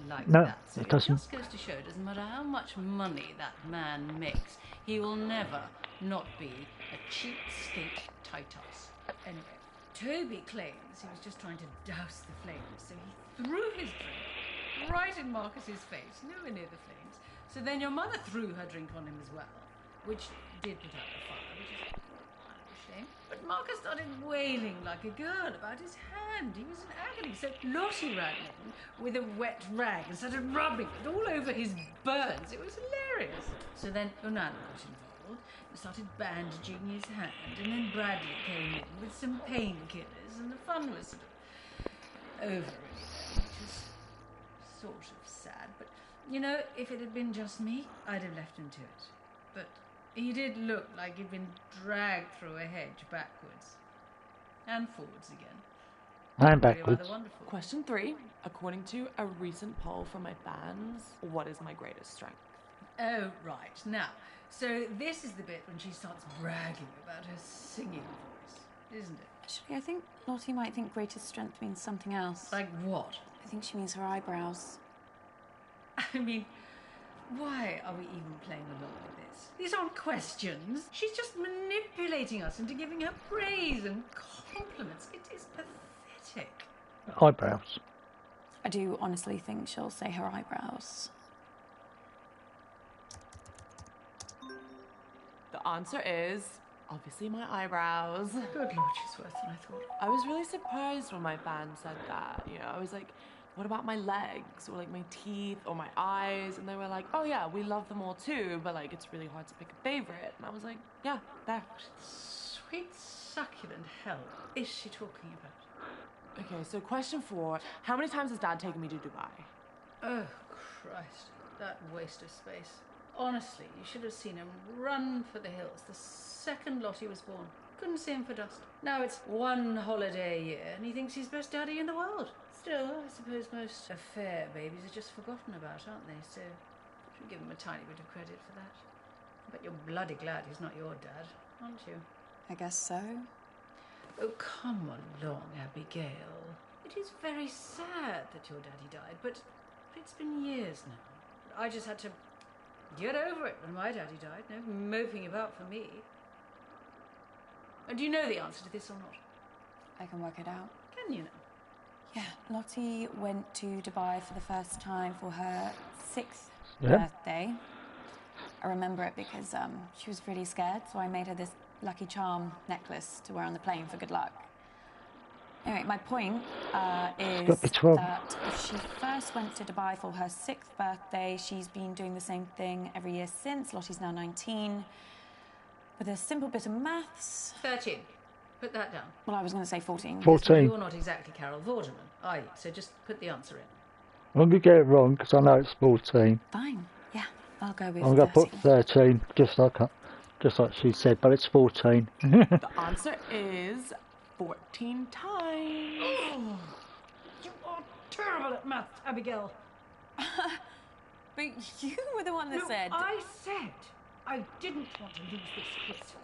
like No, that. So it doesn't. just goes to show, it doesn't matter how much money that man makes, he will never not be a cheapskate Titus. Anyway, Toby claims he was just trying to douse the flames, so he threw his drink right in Marcus's face, nowhere near the flames. So then your mother threw her drink on him as well, which did put out the fire, which is kind of a shame. But Marcus started wailing like a girl about his hand. He was in agony. So Lottie ran in with a wet rag and started rubbing it all over his burns. It was hilarious. So then your Nana got involved and started bandaging his hand, and then Bradley came in with some painkillers, and the fun was sort of over anyway, which is sort of sad. But, you know, if it had been just me, I'd have left him to it. But he did look like he'd been dragged through a hedge backwards. And forwards again. And Really backwards. rather wonderful. Question 3. According to a recent poll from my fans, what is my greatest strength? Oh, right. Now, so this is the bit when she starts bragging about her singing voice, isn't it? Actually, I think Lottie might think greatest strength means something else. Like what? I think she means her eyebrows. I mean, why are we even playing along with this? These aren't questions. She's just manipulating us into giving her praise and compliments. It is pathetic. Eyebrows. I do honestly think she'll say her eyebrows. The answer is obviously my eyebrows. Good Lord, she's worse than I thought. I was really surprised when my fans said that. You know, I was like, what about my legs or like my teeth or my eyes? And they were like, oh yeah, we love them all too, but like it's really hard to pick a favorite. And I was like, yeah, there. Sweet succulent hell is she talking about? Okay, so question 4. How many times has Dad taken me to Dubai? Oh, Christ. That waste of space. Honestly, you should have seen him run for the hills the second Lottie was born. Couldn't see him for dust. Now it's one holiday a year and he thinks he's best daddy in the world. Still, I suppose most affair babies are just forgotten about, aren't they? So, should give him a tiny bit of credit for that. But you're bloody glad he's not your dad, aren't you? I guess so. Oh, come along, Abigail. It is very sad that your daddy died, but it's been years now. I just had to get over it when my daddy died. No moping about for me. And do you know the answer to this or not? I can work it out. Can you know? Yeah, Lottie went to Dubai for the first time for her 6th Yeah. birthday. I remember it because she was really scared, so I made her this lucky charm necklace to wear on the plane for good luck. Anyway, my point is that if she first went to Dubai for her 6th birthday, she's been doing the same thing every year since. Lottie's now 19. With a simple bit of maths... 13. Put that down. Well, I was going to say 14. 14. You're not exactly Carol Vorderman, are you? So just put the answer in. I'm going to get it wrong because I know it's 14. Fine. Yeah, I'll go with I'm going to put 13, just like she said, but it's 14. The answer is 14 times. Oh, you are terrible at maths, Abigail. But you were the one that said... I said I didn't want to lose this quiz.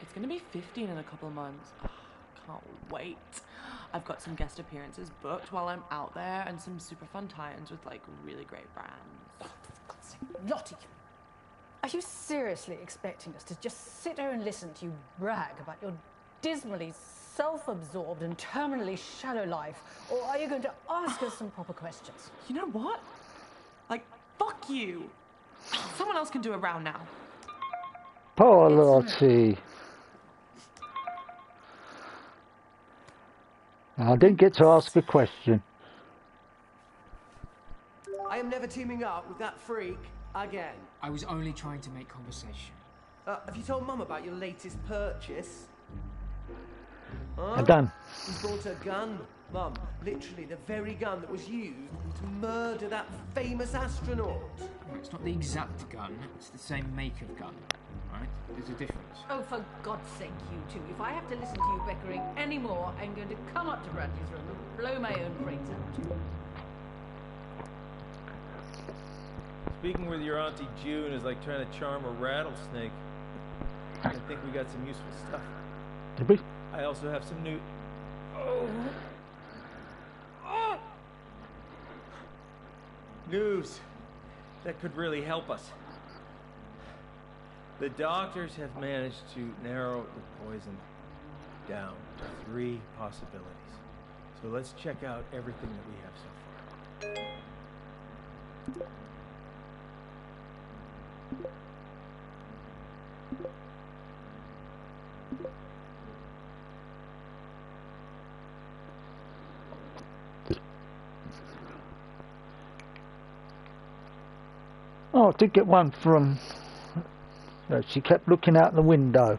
It's gonna be 15 in a couple of months. Oh, can't wait. I've got some guest appearances booked while I'm out there and some super fun tie-ins with like really great brands. Lottie, are you seriously expecting us to just sit there and listen to you brag about your dismally self-absorbed and terminally shallow life, or are you going to ask us some proper questions? You know what? Like, fuck you. Someone else can do a round now. Poor Lottie. I didn't get to ask a question. I am never teaming up with that freak again. I was only trying to make conversation. Have you told Mum about your latest purchase? Huh? I'm done. He's bought a gun, Mum. Literally the very gun that was used to murder that famous astronaut. Well, it's not the exact gun, it's the same make of gun, right? There's a difference. Oh, for God's sake, you two. If I have to listen to you bickering anymore, I'm going to come up to Bradley's room and blow my own brains out. Speaking with your Auntie June is like trying to charm a rattlesnake. I think we got some useful stuff. Did we? I also have some new... news that could really help us. The doctors have managed to narrow the poison down to 3 possibilities. So let's check out everything that we have so far. Oh, I did get one from... she kept looking out the window.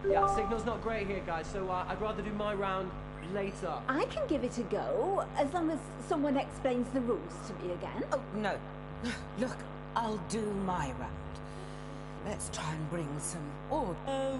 Yeah, signal's not great here, guys, so I'd rather do my round later. I can give it a go, as long as someone explains the rules to me again. Oh, no. Look, I'll do my round. Let's try and bring some order.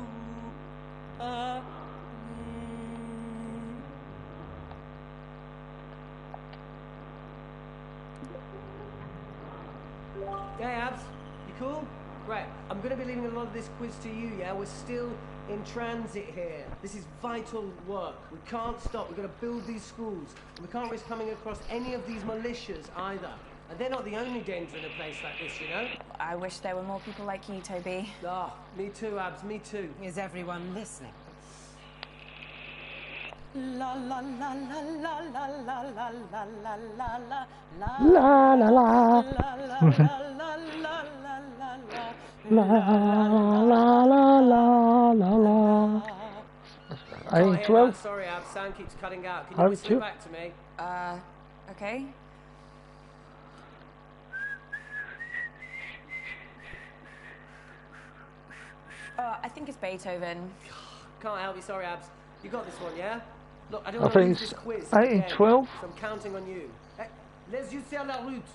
Hey, Abs, you cool? Right, I'm going to be leaving a lot of this quiz to you, yeah? We're still in transit here. This is vital work. We can't stop. We've got to build these schools. And we can't risk coming across any of these militias either. And they're not the only danger in a place like this, you know? I wish there were more people like you, Toby. Ah, me too, Abs, me too. Is everyone listening? La la la la la la la la la la la la La la la. la La la la la la. Oh, hey, 12. sorry, Abs, sound keeps cutting out. Can you whistle it back to me? Okay. I think it's Beethoven. Can't help you, sorry, Abs. You got this one, yeah? Look, I don't I want to think lose this it's quiz 18, again, 12. so I'm counting on you. Hey, les yeux sur la route.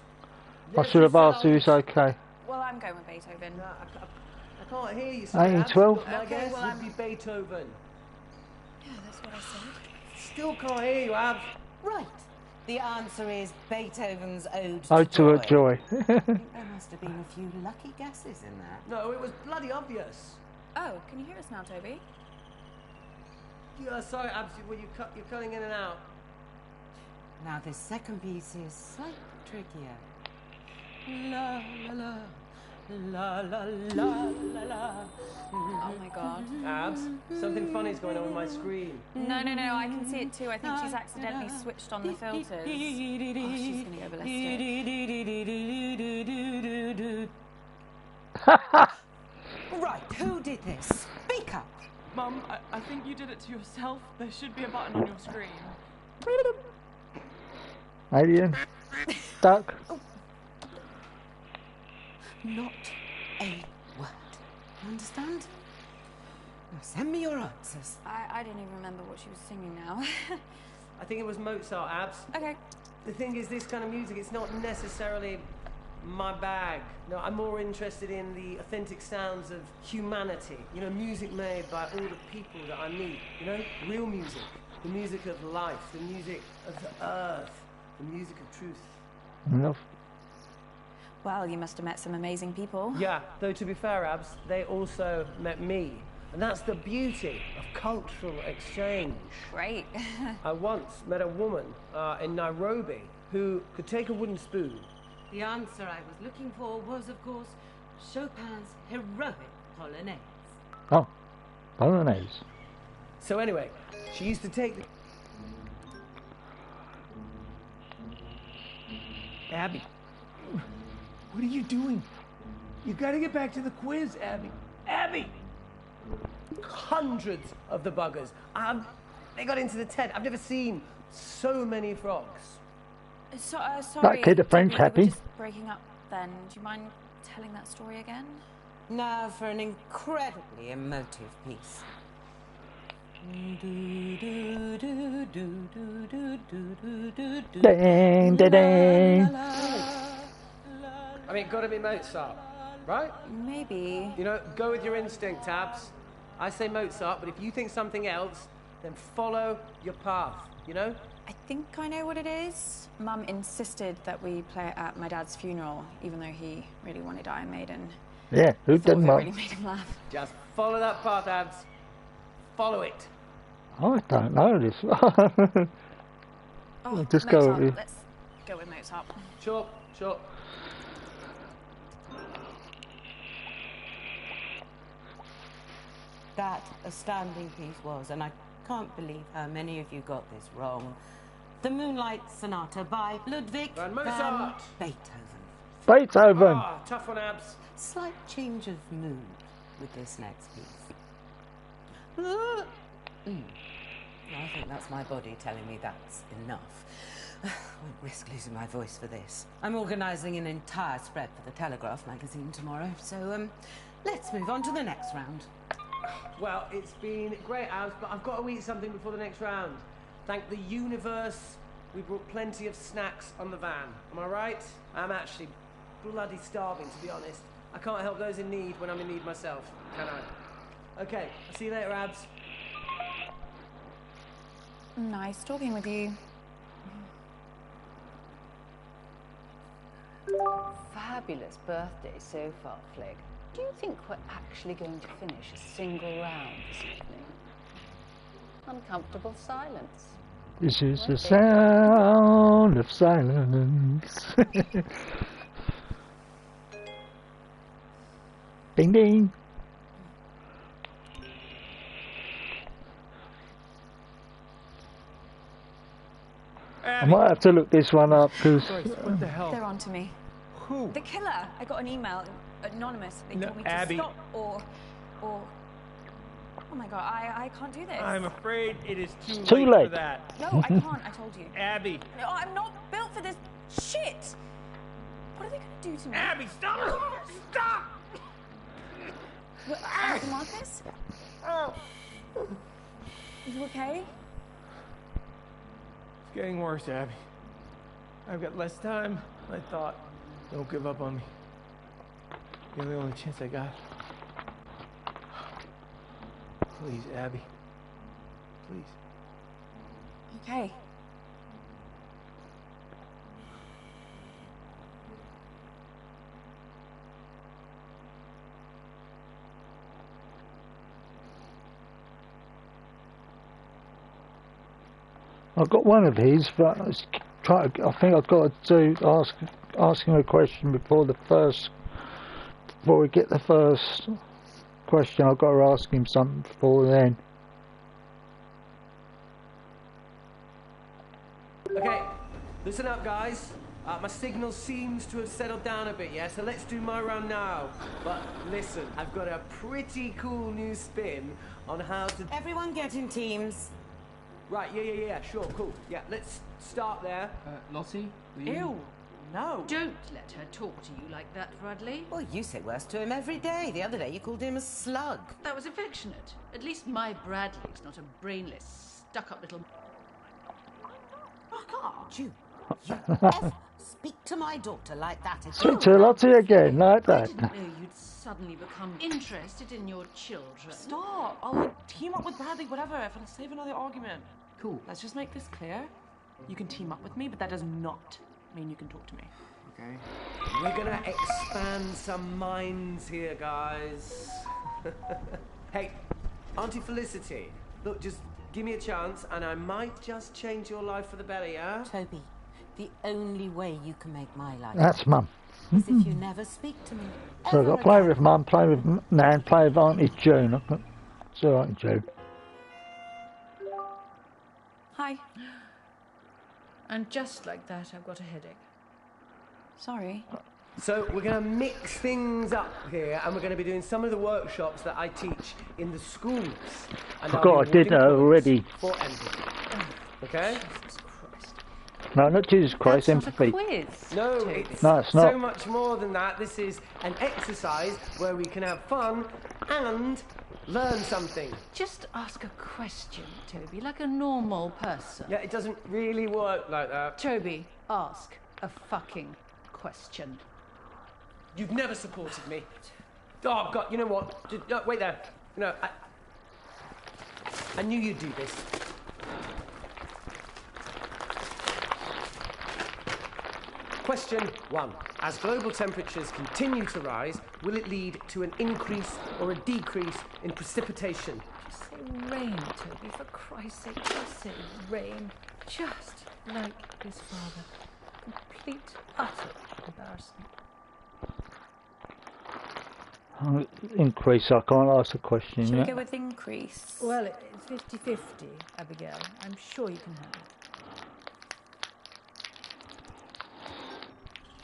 I should have asked you, it's okay. Well, I'm going with Beethoven. No, I can't hear you, sorry, 18, Abs. 12. Look, my Okay, guess well, would be Beethoven. Yeah, that's what I said. Still can't hear you, Abs. Right. The answer is Beethoven's Ode Ode to a Joy. I think there must have been a few lucky guesses in that. No, it was bloody obvious. Oh, can you hear us now, Toby? Yeah, sorry, Abs, well, you're cutting in and out. Now this second piece is slightly trickier. La la la, La la la la la. Oh my god. Abs, something funny's going on with my screen. No, I can see it too. I think she's accidentally switched on the filters. Oh, she's gonna go ballistic. Right, who did this? Speak up. Mum, I think you did it to yourself. There should be a button on your screen. Alien. Duck. Not a word. You understand? Now send me your answers. I don't even remember what she was singing now. I think it was Mozart, Abs. Okay. The thing is, this kind of music, it's not necessarily my bag. No, I'm more interested in the authentic sounds of humanity. You know, music made by all the people that I meet. You know, real music. The music of life. The music of the earth. The music of truth. Enough. Well, you must have met some amazing people. Yeah, though to be fair, Abs, they also met me. And that's the beauty of cultural exchange. Great. I once met a woman in Nairobi who could take a wooden spoon. The answer I was looking for was, of course, Chopin's heroic Polonaise. Oh, Polonaise. So anyway, she used to take the... Abby, what are you doing? You gotta get back to the quiz, Abby. Abby! Hundreds of the buggers. They got into the tent. I've never seen so many frogs. Sorry. That kid, a French Debbie, we were happy. just breaking up then. Do you mind telling that story again? Now for an incredibly emotive piece. Ding, ding, ding. I mean, gotta be Mozart, right? Maybe. You know, go with your instinct, Tabs. I say Mozart, but if you think something else, then follow your path, you know? I think I know what it is. Mum insisted that we play it at my dad's funeral, even though he really wanted Iron Maiden. Yeah, who Thought didn't it want? really made him laugh. Just follow that path, Tabs. Follow it. I don't know this. Oh, Just Mozart. go with Let's go with Mozart. Sure. That astounding piece was, and I can't believe how many of you got this wrong. The Moonlight Sonata by Ludwig Van van Mozart. Beethoven. Beethoven. Ah, tough one, Abs. Slight change of mood with this next piece. I think that's my body telling me that's enough. I won't risk losing my voice for this. I'm organising an entire spread for the Telegraph magazine tomorrow, so let's move on to the next round. Well, it's been great, Abs, but I've got to eat something before the next round. Thank the universe, we brought plenty of snacks on the van. Am I right? I'm actually bloody starving, to be honest. I can't help those in need when I'm in need myself, can I? Okay, I'll see you later, Abs. Nice talking with you. Fabulous birthday so far, Fleg. Do you think we're actually going to finish a single round this evening? Uncomfortable silence. This is the sound of silence. Ding ding. I might have to look this one up because What the hell? They're on to me. Who? The killer. I got an email, anonymous. They No, told me to Abby. stop or. Oh my god, I can't do this. I'm afraid it is too late late. for that. No, I can't. I told you. Abby. No, I'm not built for this shit. What are they gonna do to me? Abby, stop! Stop! What, Uncle Marcus? Oh. Are you okay? It's getting worse, Abby. I've got less time than I thought. Don't give up on me. You're the only chance I got. Please, Abby. Please. Okay. I've got one of his, but I think I've got to ask him a question before the first before we get the first question, I've got to ask him something before then. Okay, listen up, guys. My signal seems to have settled down a bit, yeah? So let's do my round now. But listen, I've got a pretty cool new spin on how to... Everyone get in teams. Right, yeah, sure, cool. Yeah, let's start there. Lottie, will you... Ew, no. Don't let her talk to you like that, Bradley. Well, you say worse to him every day. The other day you called him a slug. That was affectionate. At least my Bradley's not a brainless, stuck-up little... Fuck off. You ever speak to my daughter like that again? Speak to Lottie again, like I that. didn't know you'd suddenly become interested in your children. Stop. I'll team up with Bradley, whatever, if it'll save another argument. Cool. Let's just make this clear. You can team up with me, but that does not mean you can talk to me. Okay. We're gonna expand some minds here, guys. Hey, Auntie Felicity, look, just give me a chance and I might just change your life for the better, yeah? Toby, the only way you can make my life That's Mum. is if you never speak to me. So I've got to play with Mum, play with Nan, play with Auntie June. It's all right, June. Hi. And just like that, I've got a headache. Sorry. So we're going to mix things up here and we're going to be doing some of the workshops that I teach in the schools. And Forgot I did that already. For empathy. Okay? Jesus Christ. No, not Jesus Christ, That's empathy. not a quiz. No, Toby. it's No, it's not. so much more than that. This is an exercise where we can have fun and learn something. Just ask a question, Toby, like a normal person. Yeah, it doesn't really work like that. Toby, ask a fucking question. You've never supported me. Oh, God, you know what? No, wait there. No, I knew you'd do this. Question 1. As global temperatures continue to rise, will it lead to an increase or a decrease in precipitation? Just say rain, Toby, for Christ's sake. Just say rain. Just like his father. Complete, utter embarrassment. Increase, I can't ask a question Should we yet. go with increase? Well, it's 50-50, Abigail. I'm sure you can handle it.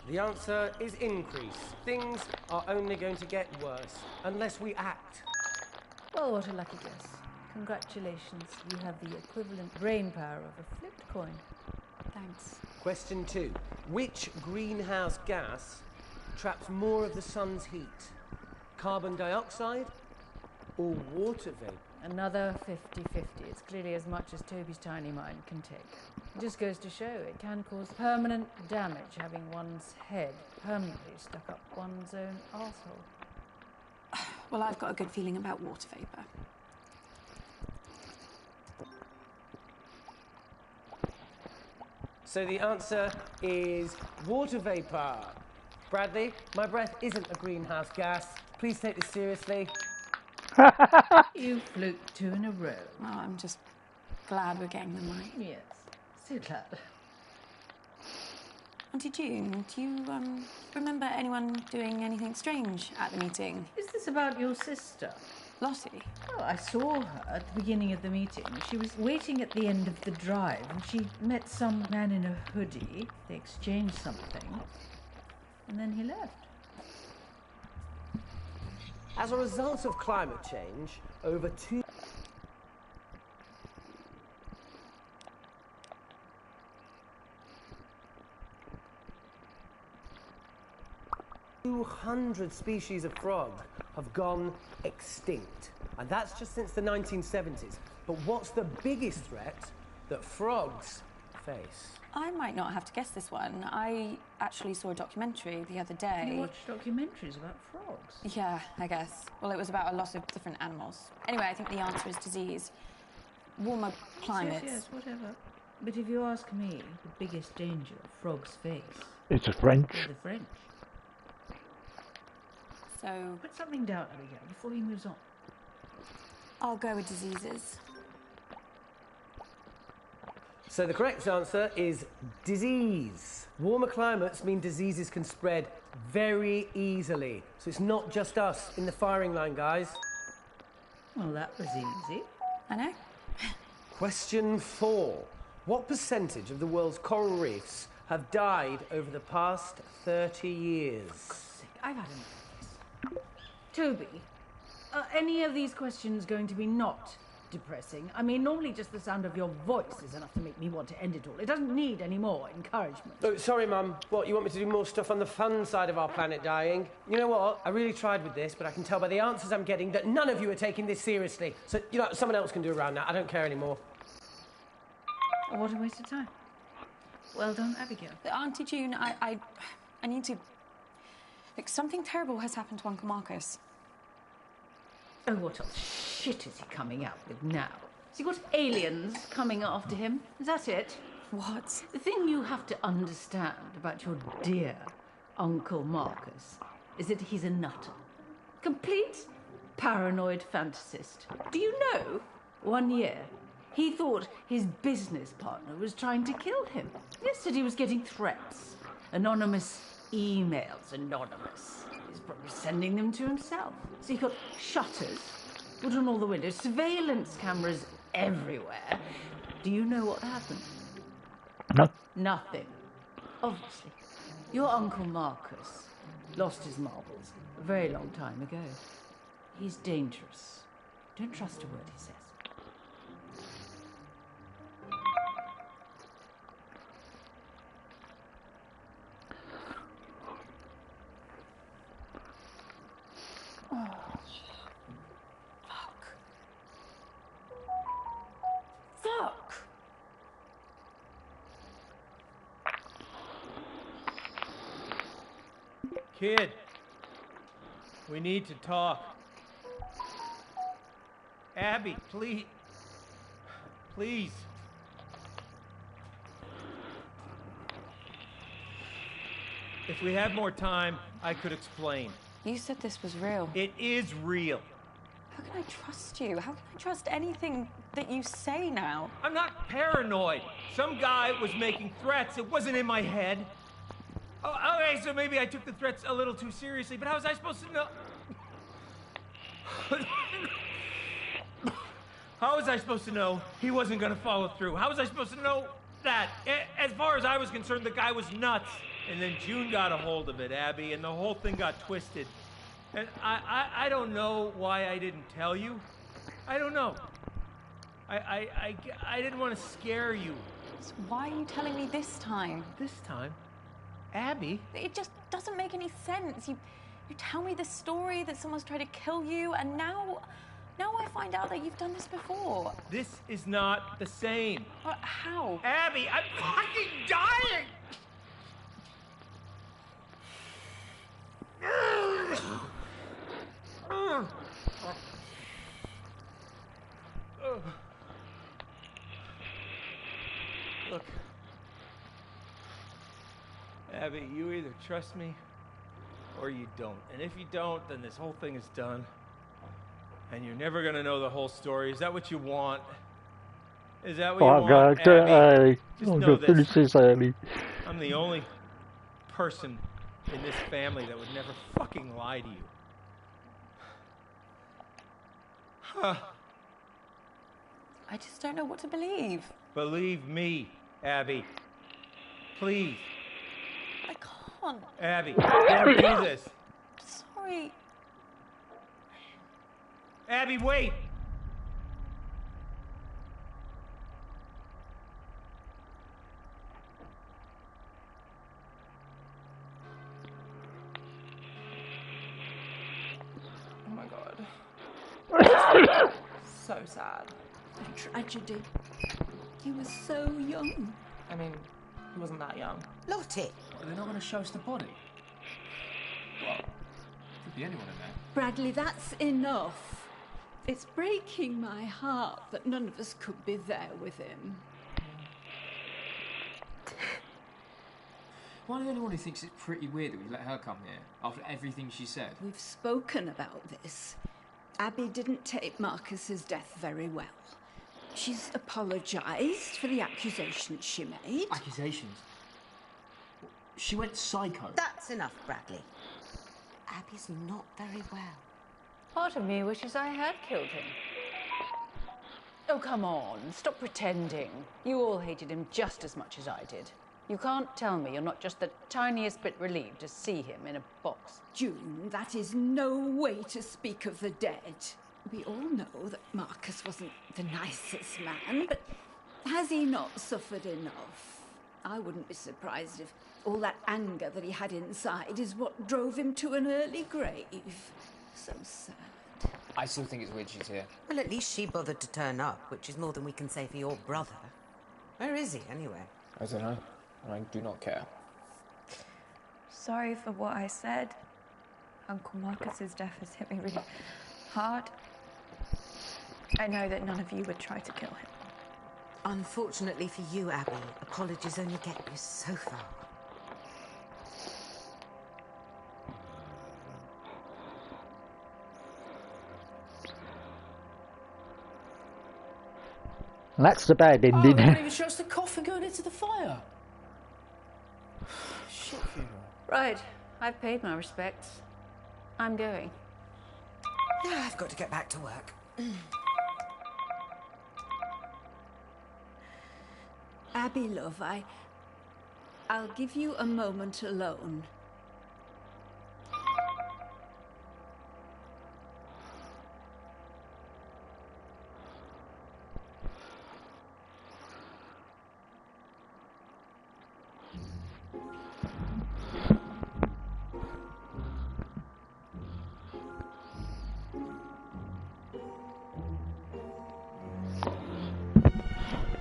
The answer is increase. Things are only going to get worse unless we act. Well, what a lucky guess. Congratulations, you have the equivalent brain power of a flipped coin. Thanks. Question 2. Which greenhouse gas traps more of the sun's heat? Carbon dioxide or water vapor? Another 50-50. It's clearly as much as Toby's tiny mind can take. It just goes to show it can cause permanent damage having one's head permanently stuck up one's own arsehole. Well, I've got a good feeling about water vapour. So the answer is water vapor. Bradley, my breath isn't a greenhouse gas. Please take this seriously. You fluked 2 in a row. Well, I'm just glad we're getting them right. Yes, so glad. Auntie June, do you remember anyone doing anything strange at the meeting? Is this about your sister? Lottie? Oh, I saw her at the beginning of the meeting. She was waiting at the end of the drive and she met some man in a hoodie. They exchanged something and then he left. As a result of climate change, over 200 species of frog have gone extinct. And that's just since the 1970s. But what's the biggest threat that frogs face? I might not have to guess this one. I actually saw a documentary the other day. You watch documentaries about frogs? Yeah, I guess. Well, it was about a lot of different animals. Anyway, I think the answer is disease. Warmer climates. Yes, whatever. But if you ask me, the biggest danger frogs face It's a French. is the French. So Put something down, Abigail, before he moves on. I'll go with diseases. So the correct answer is disease. Warmer climates mean diseases can spread very easily. So it's not just us in the firing line, guys. Well, that was easy. I know. Question 4. What percentage of the world's coral reefs have died over the past 30 years? I've had enough of this. Toby, are any of these questions going to be not depressing? I mean, normally just the sound of your voice is enough to make me want to end it all. It doesn't need any more encouragement. Oh, sorry, Mum. What, you want me to do more stuff on the fun side of our planet dying? You know what? I really tried with this, but I can tell by the answers I'm getting that none of you are taking this seriously. So, you know, someone else can do around that. I don't care anymore. What a waste of time. Well done, Abigail. Auntie June, I need to... Like, something terrible has happened to Uncle Marcus. Oh, what else shit is he coming out with now? Has he got aliens coming after him? Is that it? What? The thing you have to understand about your dear Uncle Marcus is that he's a nutter. Complete paranoid fantasist. Do you know, 1 year, he thought his business partner was trying to kill him. Yesterday he was getting threats. Anonymous emails, anonymous. He's probably sending them to himself. So he got shutters put on all the windows, surveillance cameras everywhere. Do you know what happened? No. Nothing. Obviously. Your Uncle Marcus lost his marbles a very long time ago. He's dangerous. Don't trust a word he says. Kid, we need to talk. Abby, please. Please. If we had more time, I could explain. You said this was real. It is real. How can I trust you? How can I trust anything that you say now? I'm not paranoid. Some guy was making threats. It wasn't in my head. Oh, okay, so maybe I took the threats a little too seriously, but how was I supposed to know? How was I supposed to know he wasn't going to follow through? How was I supposed to know that? As far as I was concerned, the guy was nuts. And then June got a hold of it, Abby, and the whole thing got twisted. And I don't know why I didn't tell you. I don't know. I didn't want to scare you. So why are you telling me this time? This time? Abby? It just doesn't make any sense. You tell me this story that someone's tried to kill you, and now I find out that you've done this before. This is not the same. How? Abby, I'm fucking dying! Look. Abby, you either trust me or you don't. And if you don't, then this whole thing is done. And you're never gonna know the whole story. Is that what you want? Is that what you want, Abby? Just know this. I'm the only person in this family that would never fucking lie to you. Huh. I just don't know what to believe. Believe me, Abby. Please. I can't. Abby, don't do this. Sorry. Abby, wait! Oh my god. So sad. A tragedy. He was so young. I mean, he wasn't that young. Lottie! Are they not going to show us the body? Well, could be anyone in there. Bradley, that's enough. It's breaking my heart that none of us could be there with him. Am I the only one who thinks it's pretty weird that we let her come here after everything she said? We've spoken about this. Abby didn't take Marcus's death very well. She's apologised for the accusations she made. Accusations? She went psycho. That's enough, Bradley. Abby's not very well. Part of me wishes I had killed him. Oh, come on, stop pretending. You all hated him just as much as I did. You can't tell me you're not just the tiniest bit relieved to see him in a box. June, that is no way to speak of the dead. We all know that Marcus wasn't the nicest man, but has he not suffered enough? I wouldn't be surprised if all that anger that he had inside is what drove him to an early grave. So sad. I still think it's weird she's here. Well, at least she bothered to turn up, which is more than we can say for your brother. Where is he, anyway? I don't know. I do not care. Sorry for what I said. Uncle Marcus's death has hit me really hard. I know that none of you would try to kill him. Unfortunately for you, Abby, apologies only get you so far. And that's the bad ending. Oh, they didn't even show us the coffin going into the fire. Shit funeral. Right, I've paid my respects. I'm going. Yeah, I've got to get back to work. Abby, love, I'll give you a moment alone.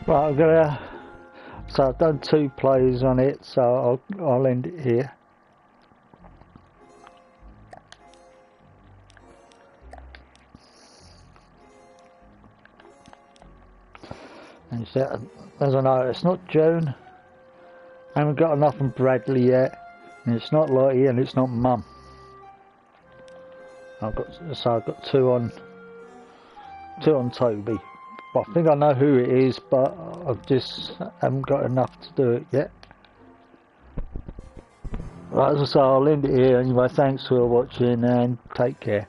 Right, so I've done 2 plays on it, so I'll end it here. And so, as I know, it's not Joan. I haven't got enough from Bradley yet, and it's not Lottie, and it's not Mum. I've got 2 on Toby. But I think I know who it is, but I just haven't got enough to do it yet. Right, as I say, I'll end it here anyway. Thanks for watching and take care.